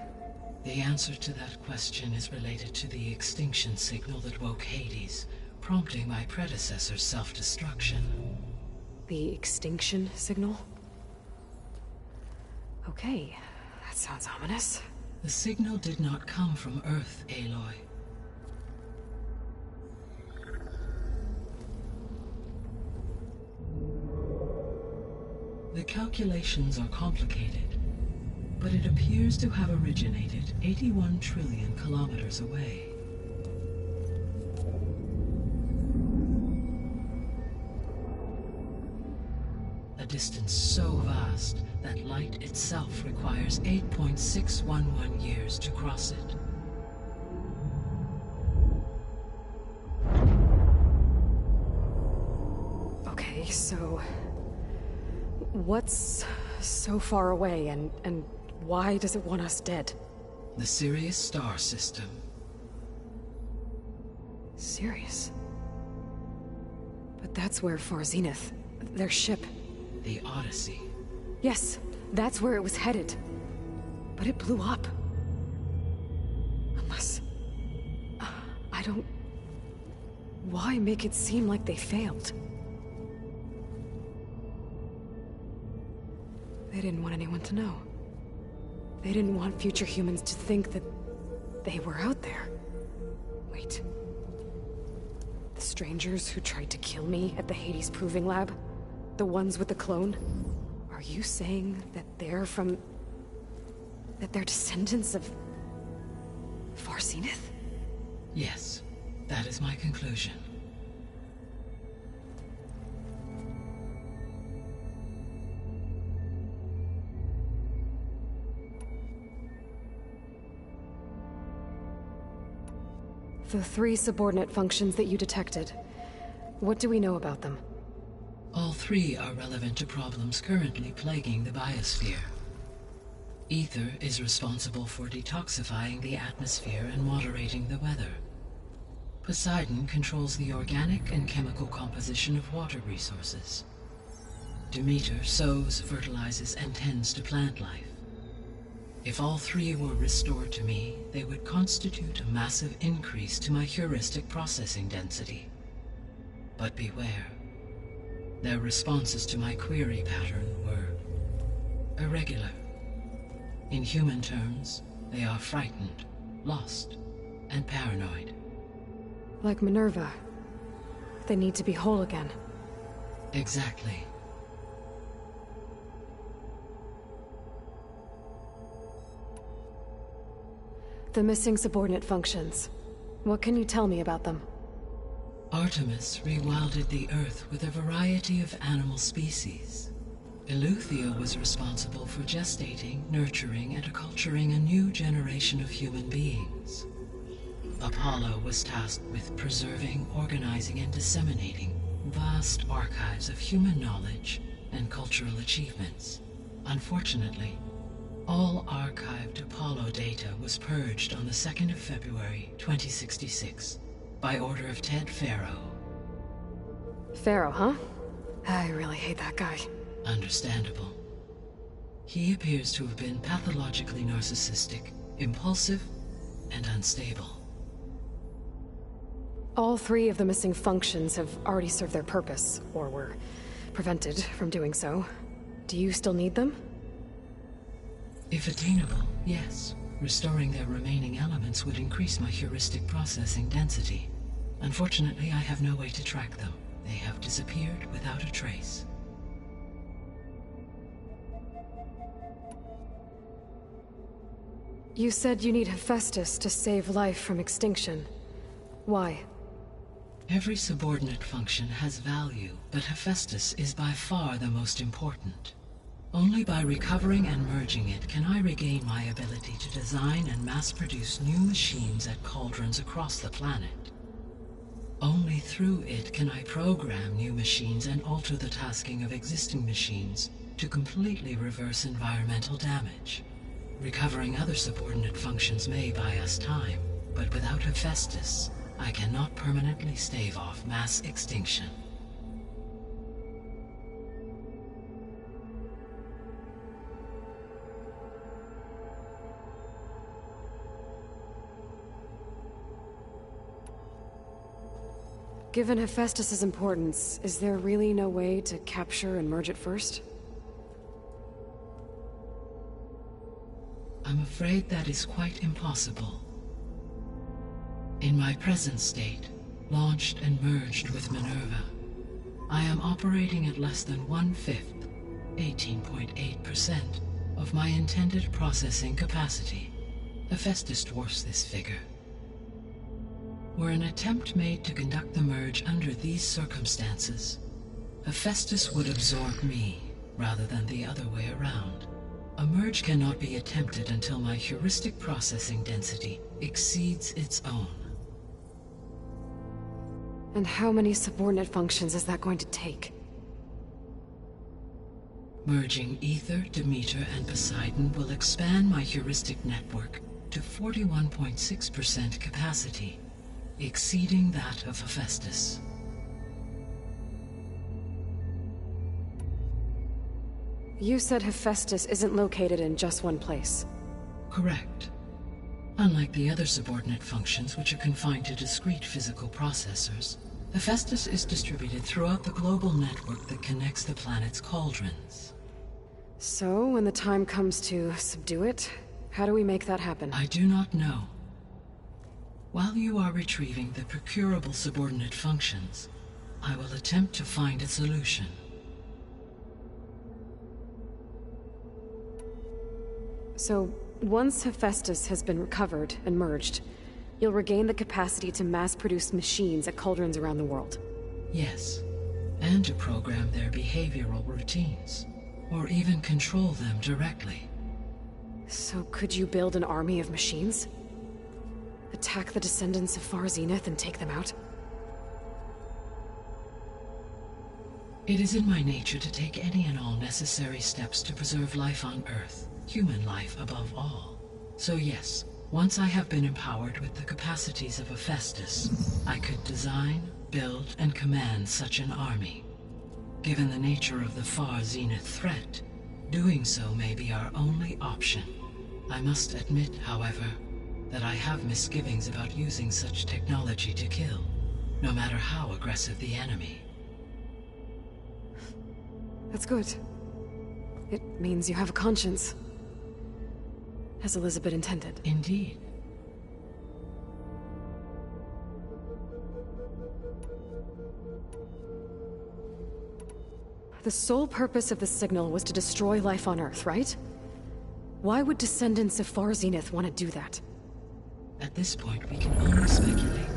The answer to that question is related to the extinction signal that woke Hades, prompting my predecessor's self-destruction. The extinction signal? Okay, that sounds ominous. The signal did not come from Earth, Aloy. The calculations are complicated, but it appears to have originated 81 trillion kilometers away. A distance so vast that light itself requires 8.611 years to cross it. Okay, so what's so far away and why does it want us dead? The Sirius star system. Sirius? But that's where Far Zenith, their ship. The Odyssey. Yes, that's where it was headed. But it blew up. Unless... I don't... Why make it seem like they failed? They didn't want anyone to know. They didn't want future humans to think that they were out there. Wait. The strangers who tried to kill me at the Hades Proving Lab? The ones with the clone? Are you saying that they're from That they're descendants of... Far Zenith? Yes, that is my conclusion. The 3 subordinate functions that you detected. What do we know about them? All 3 are relevant to problems currently plaguing the biosphere. Ether is responsible for detoxifying the atmosphere and moderating the weather. Poseidon controls the organic and chemical composition of water resources. Demeter sows, fertilizes, and tends to plant life. If all 3 were restored to me, they would constitute a massive increase to my heuristic processing density. But beware. Their responses to my query pattern were irregular. In human terms, they are frightened, lost, and paranoid. Like Minerva. They need to be whole again. Exactly. The missing subordinate functions. What can you tell me about them? Artemis rewilded the Earth with a variety of animal species. Eleuthia was responsible for gestating, nurturing, and acculturating a new generation of human beings. Apollo was tasked with preserving, organizing, and disseminating vast archives of human knowledge and cultural achievements. Unfortunately, all archived Apollo data was purged on the 2nd of February, 2066, by order of Ted Faro. Faro, huh? I really hate that guy. Understandable. He appears to have been pathologically narcissistic, impulsive, and unstable. All 3 of the missing functions have already served their purpose, or were prevented from doing so. Do you still need them? If attainable, yes. Restoring their remaining elements would increase my heuristic processing density. Unfortunately, I have no way to track them. They have disappeared without a trace. You said you need Hephaestus to save life from extinction. Why? Every subordinate function has value, but Hephaestus is by far the most important. Only by recovering and merging it can I regain my ability to design and mass-produce new machines at cauldrons across the planet. Only through it can I program new machines and alter the tasking of existing machines to completely reverse environmental damage. Recovering other subordinate functions may buy us time, but without Hephaestus, I cannot permanently stave off mass extinction. Given Hephaestus's importance, is there really no way to capture and merge it first? I'm afraid that is quite impossible. In my present state, launched and merged with Minerva, I am operating at less than 1/5, 18.8%, of my intended processing capacity. Hephaestus dwarfs this figure. Were an attempt made to conduct the merge under these circumstances, Hephaestus would absorb me, rather than the other way around. A merge cannot be attempted until my heuristic processing density exceeds its own. And how many subordinate functions is that going to take? Merging Ether, Demeter, and Poseidon will expand my heuristic network to 41.6% capacity, exceeding that of Hephaestus. You said Hephaestus isn't located in just one place. Correct. Unlike the other subordinate functions, which are confined to discrete physical processors, Hephaestus is distributed throughout the global network that connects the planet's cauldrons. So, when the time comes to subdue it, how do we make that happen? I do not know. While you are retrieving the procurable subordinate functions, I will attempt to find a solution. So, once Hephaestus has been recovered and merged, you'll regain the capacity to mass-produce machines at cauldrons around the world. Yes, and to program their behavioral routines, or even control them directly. So could you build an army of machines? Attack the descendants of Far Zenith and take them out? It is in my nature to take any and all necessary steps to preserve life on Earth, human life above all. So yes, once I have been empowered with the capacities of Hephaestus, I could design, build, and command such an army. Given the nature of the Far Zenith threat, doing so may be our only option. I must admit, however, that I have misgivings about using such technology to kill, no matter how aggressive the enemy. That's good. It means you have a conscience. As Elizabeth intended. Indeed. The sole purpose of the signal was to destroy life on Earth, right? Why would descendants of Far Zenith want to do that? At this point, we can only speculate.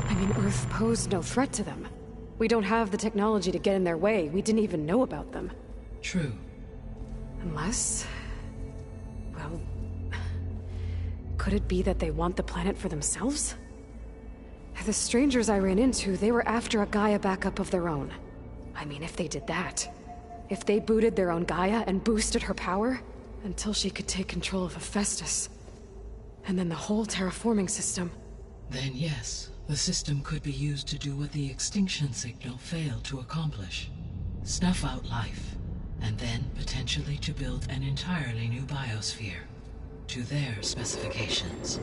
I mean, Earth posed no threat to them. We don't have the technology to get in their way. We didn't even know about them. True. Unless... well... could it be that they want the planet for themselves? The strangers I ran into, they were after a Gaia backup of their own. I mean, if they did that... if they booted their own Gaia and boosted her power... until she could take control of Hephaestus. And then the whole terraforming system... Then yes, the system could be used to do what the extinction signal failed to accomplish. Snuff out life, and then potentially to build an entirely new biosphere. To their specifications.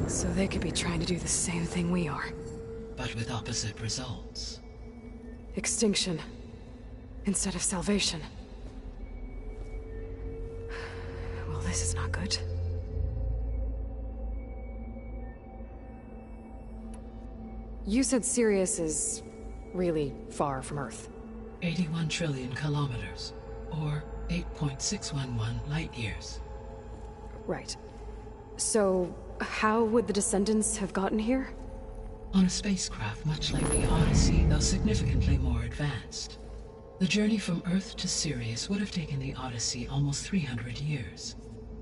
So they could be trying to do the same thing we are. But with opposite results. Extinction. Instead of salvation. Well, this is not good. You said Sirius is really far from Earth. 81 trillion kilometers, or 8.611 light years. Right. So, how would the descendants have gotten here? On a spacecraft much like the Odyssey, though significantly more advanced. The journey from Earth to Sirius would have taken the Odyssey almost 300 years.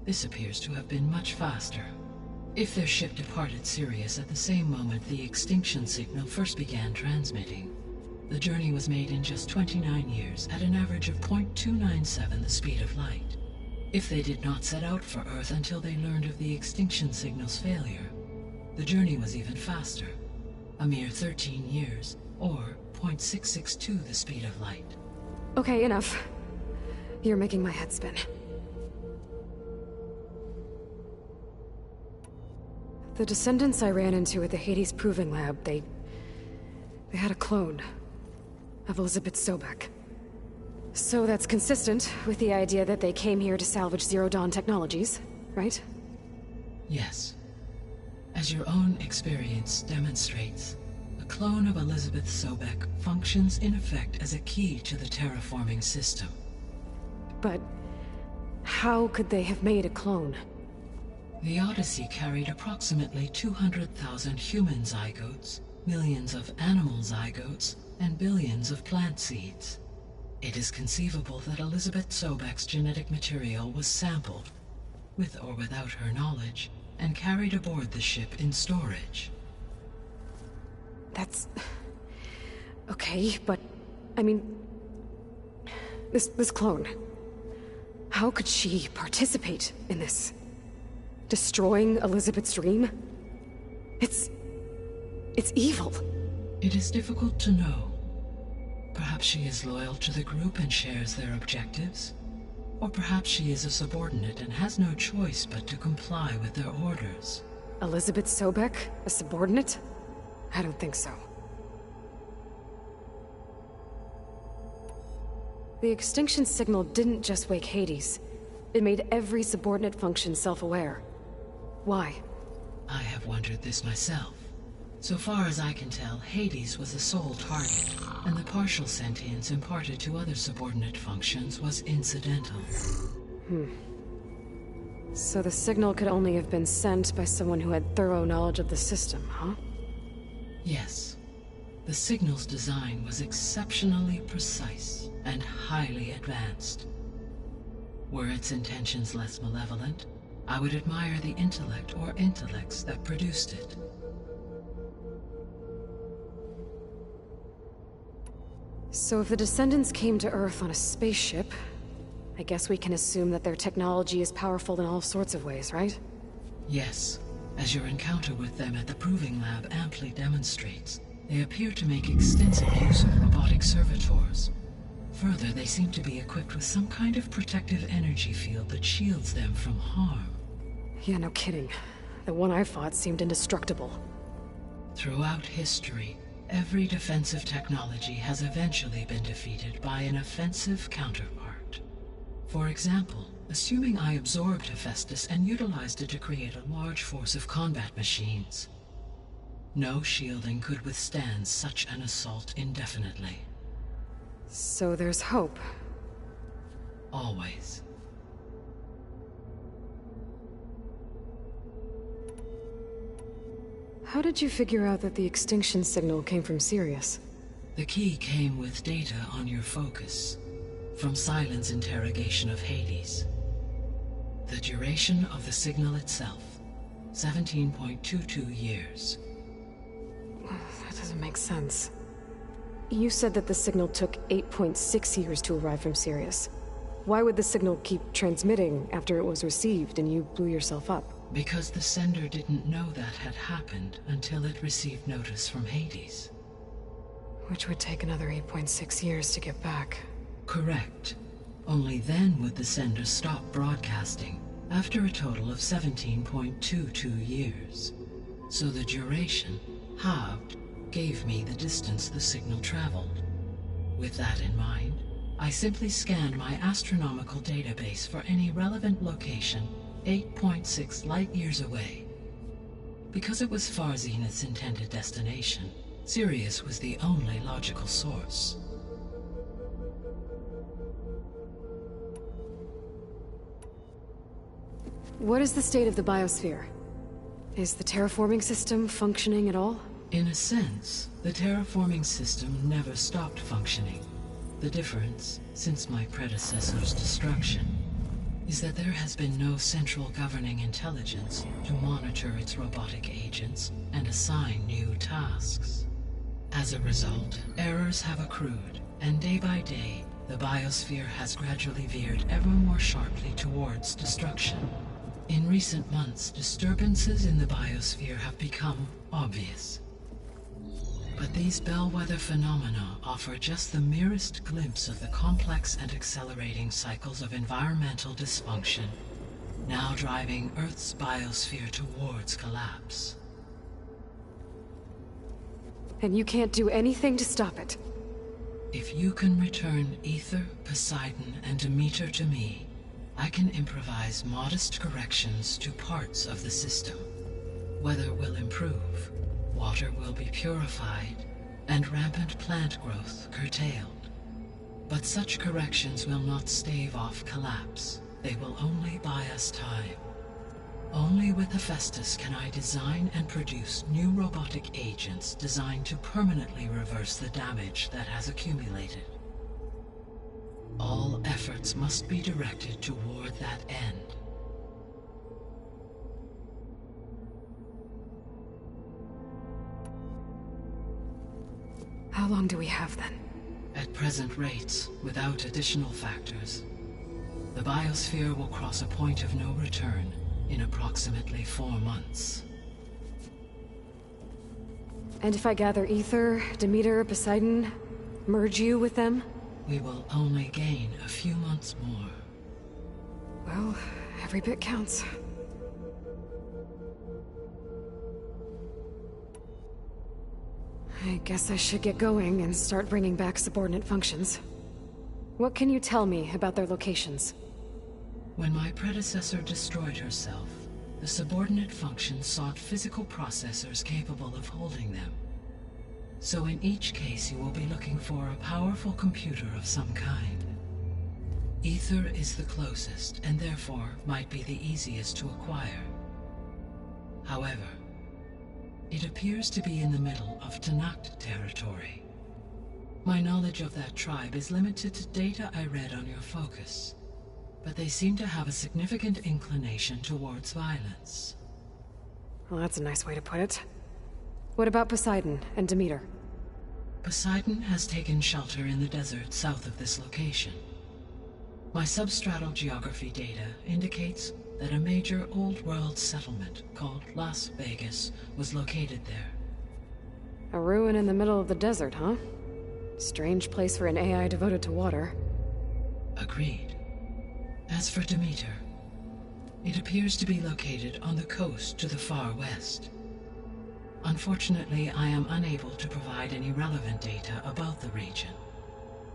This appears to have been much faster. If their ship departed Sirius at the same moment the extinction signal first began transmitting, the journey was made in just 29 years at an average of 0.297 the speed of light. If they did not set out for Earth until they learned of the extinction signal's failure, the journey was even faster, a mere 13 years, or 0.662 the speed of light. Okay, enough. You're making my head spin. The descendants I ran into at the Hades Proving Lab, they had a clone of Elizabeth Sobek. So that's consistent with the idea that they came here to salvage Zero Dawn technologies, right? Yes. As your own experience demonstrates, a clone of Elizabeth Sobek functions in effect as a key to the terraforming system. But how could they have made a clone? The Odyssey carried approximately 200,000 human zygotes, millions of animal zygotes, and billions of plant seeds. It is conceivable that Elizabeth Sobek's genetic material was sampled, with or without her knowledge, and carried aboard the ship in storage. That's... okay, but... I mean... This clone... how could she participate in this? Destroying Elizabeth's dream? It's evil. It is difficult to know. Perhaps she is loyal to the group and shares their objectives. Or perhaps she is a subordinate and has no choice but to comply with their orders. Elizabeth Sobek? A subordinate? I don't think so. The extinction signal didn't just wake Hades. It made every subordinate function self-aware. Why? I have wondered this myself. So far as I can tell, Hades was the sole target, and the partial sentience imparted to other subordinate functions was incidental. So the signal could only have been sent by someone who had thorough knowledge of the system, huh? Yes. The signal's design was exceptionally precise and highly advanced. Were its intentions less malevolent, I would admire the intellect or intellects that produced it. So if the Descendants came to Earth on a spaceship, I guess we can assume that their technology is powerful in all sorts of ways, right? Yes. As your encounter with them at the Proving Lab amply demonstrates, they appear to make extensive use of robotic servitors. Further, they seem to be equipped with some kind of protective energy field that shields them from harm. Yeah, no kidding. The one I fought seemed indestructible. Throughout history, every defensive technology has eventually been defeated by an offensive counterpart. For example, assuming I absorbed Hephaestus and utilized it to create a large force of combat machines. No shielding could withstand such an assault indefinitely. So there's hope. Always. How did you figure out that the extinction signal came from Sirius? The key came with data on your focus, from Silent's interrogation of Hades. The duration of the signal itself, 17.22 years. That doesn't make sense. You said that the signal took 8.6 years to arrive from Sirius. Why would the signal keep transmitting after it was received and you blew yourself up? Because the sender didn't know that had happened until it received notice from Hades. Which would take another 8.6 years to get back. Correct. Only then would the sender stop broadcasting, after a total of 17.22 years. So the duration, halved, gave me the distance the signal traveled. With that in mind, I simply scanned my astronomical database for any relevant location 8.6 light-years away. Because it was Far Zenith's intended destination, Sirius was the only logical source. What is the state of the biosphere? Is the terraforming system functioning at all? In a sense, the terraforming system never stopped functioning. The difference, since my predecessor's destruction, is that there has been no central governing intelligence to monitor its robotic agents and assign new tasks. As a result, errors have accrued, and day by day, the biosphere has gradually veered ever more sharply towards destruction. In recent months, disturbances in the biosphere have become obvious. But these bellwether phenomena offer just the merest glimpse of the complex and accelerating cycles of environmental dysfunction, now driving Earth's biosphere towards collapse. And you can't do anything to stop it? If you can return Aether, Poseidon, and Demeter to me, I can improvise modest corrections to parts of the system. Weather will improve, water will be purified, and rampant plant growth curtailed. But such corrections will not stave off collapse. They will only buy us time. Only with Hephaestus can I design and produce new robotic agents designed to permanently reverse the damage that has accumulated. All efforts must be directed toward that end. How long do we have then? At present rates, without additional factors, the biosphere will cross a point of no return in approximately 4 months. And if I gather Aether, Demeter, Poseidon, merge you with them? We will only gain a few months more. Well, every bit counts. I guess I should get going and start bringing back subordinate functions. What can you tell me about their locations? When my predecessor destroyed herself, the subordinate functions sought physical processors capable of holding them. So in each case you will be looking for a powerful computer of some kind. Ether is the closest, and therefore might be the easiest to acquire. However, it appears to be in the middle of Tenakth territory. My knowledge of that tribe is limited to data I read on your focus, but they seem to have a significant inclination towards violence. Well, that's a nice way to put it. What about Poseidon and Demeter? Poseidon has taken shelter in the desert south of this location. My substratal geography data indicates that a major old-world settlement called Las Vegas was located there. A ruin in the middle of the desert, huh? Strange place for an AI devoted to water. Agreed. As for Demeter, it appears to be located on the coast to the far west. Unfortunately, I am unable to provide any relevant data about the region.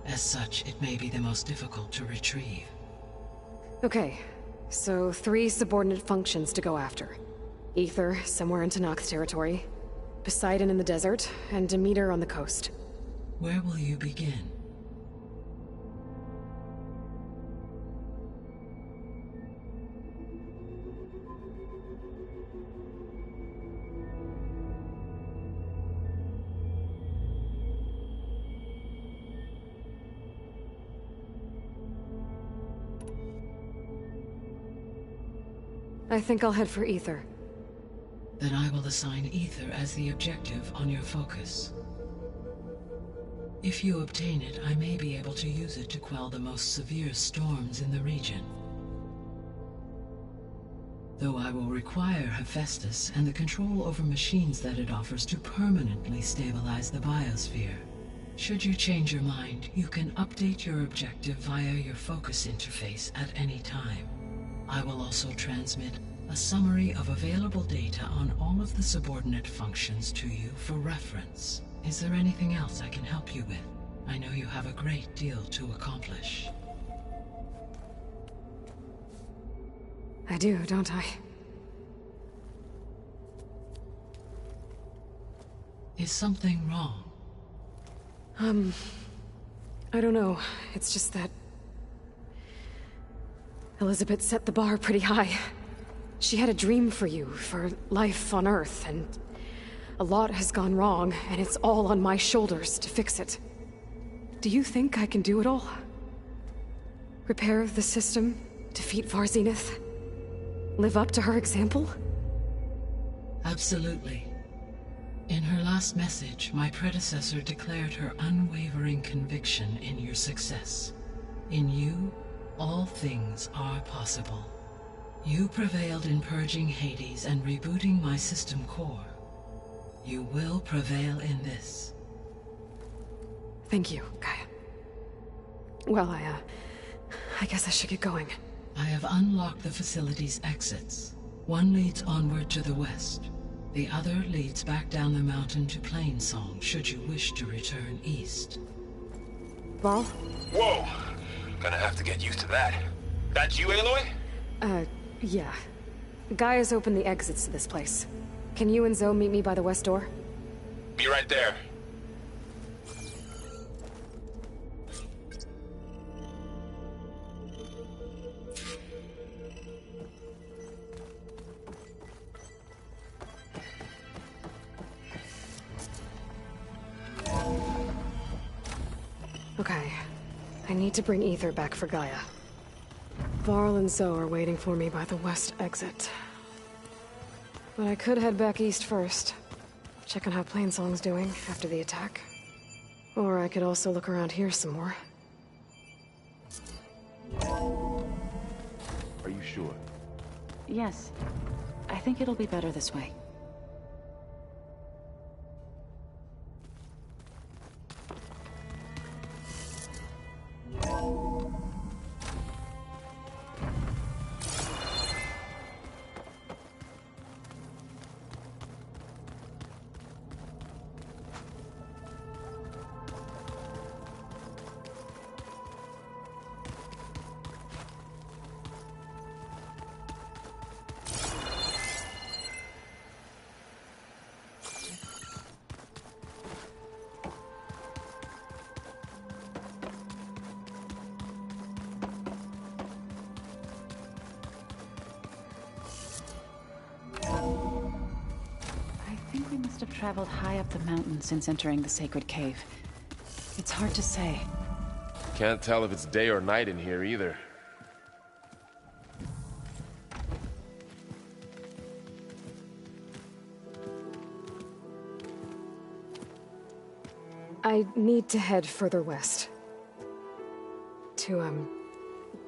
As such, it may be the most difficult to retrieve. Okay, so 3 subordinate functions to go after. Ether, somewhere in Tenakth territory, Poseidon in the desert, and Demeter on the coast. Where will you begin? I think I'll head for Ether. Then I will assign Ether as the objective on your focus. If you obtain it, I may be able to use it to quell the most severe storms in the region. Though I will require Hephaestus and the control over machines that it offers to permanently stabilize the biosphere. Should you change your mind, you can update your objective via your focus interface at any time. I will also transmit a summary of available data on all of the subordinate functions to you for reference. Is there anything else I can help you with? I know you have a great deal to accomplish. I do, don't I? Is something wrong? I don't know. It's just that Elizabeth set the bar pretty high. She had a dream for you, for life on Earth, and a lot has gone wrong, and it's all on my shoulders to fix it. Do you think I can do it all? Repair the system, defeat Far Zenith, live up to her example? Absolutely. In her last message, my predecessor declared her unwavering conviction in your success. In you, all things are possible. You prevailed in purging Hades and rebooting my system core. You will prevail in this. Thank you, Gaia. Well, I guess I should get going. I have unlocked the facility's exits. One leads onward to the west. The other leads back down the mountain to Plainsong, should you wish to return east. Varl? Whoa! Gonna have to get used to that. That's you, Aloy? Yeah. Gaia's opened the exits to this place. Can you and Zoe meet me by the west door? Be right there. Okay. I need to bring Ether back for Gaia. Varl and Zoe are waiting for me by the west exit. But I could head back east first. Check on how Plainsong's doing after the attack. Or I could also look around here some more. Are you sure? Yes. I think it'll be better this way. traveled high up the mountain since entering the sacred cave. It's hard to say. Can't tell if it's day or night in here either. I need to head further west. To,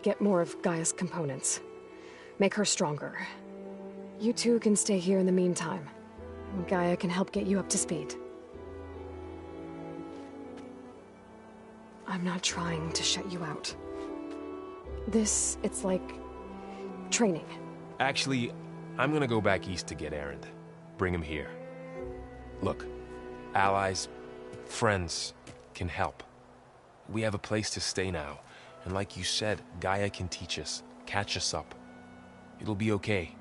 get more of Gaia's components. Make her stronger. You two can stay here in the meantime. Gaia can help get you up to speed. I'm not trying to shut you out. It's like... training. Actually, I'm gonna go back east to get Erend. Bring him here. Look, allies, friends can help. We have a place to stay now. And like you said, Gaia can teach us, catch us up. It'll be okay.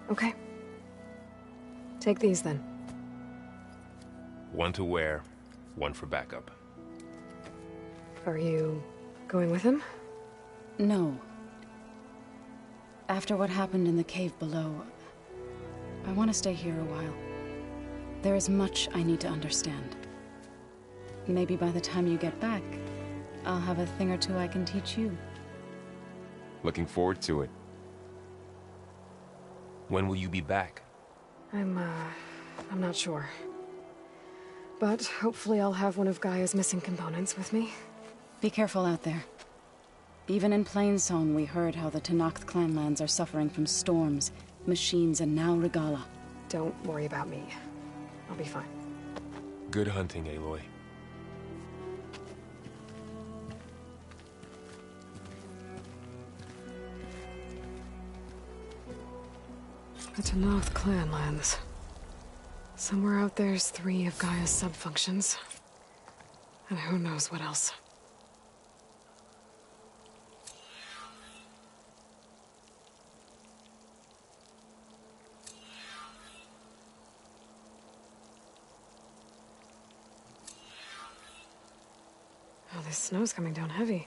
Okay. Take these then. One to wear, one for backup. Are you going with him? No. After what happened in the cave below, I want to stay here a while. There is much I need to understand. Maybe by the time you get back, I'll have a thing or two I can teach you. Looking forward to it. When will you be back? I'm not sure. But hopefully I'll have one of Gaia's missing components with me. Be careful out there. Even in Plainsong, we heard how the Tenakth clanlands are suffering from storms, machines, and now Regalla. Don't worry about me. I'll be fine. Good hunting, Aloy. The Tenakth clanlands. Somewhere out there's 3 of Gaia's subfunctions. And who knows what else. Oh, this snow's coming down heavy.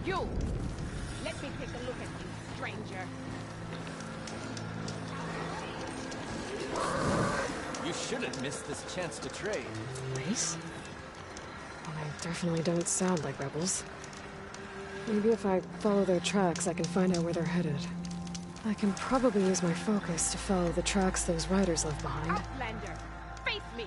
You! Let me take a look at you, stranger. You shouldn't miss this chance to trade. Race? Well, they definitely don't sound like rebels. Maybe if I follow their tracks, I can find out where they're headed. I can probably use my focus to follow the tracks those riders left behind. Outlander, face me!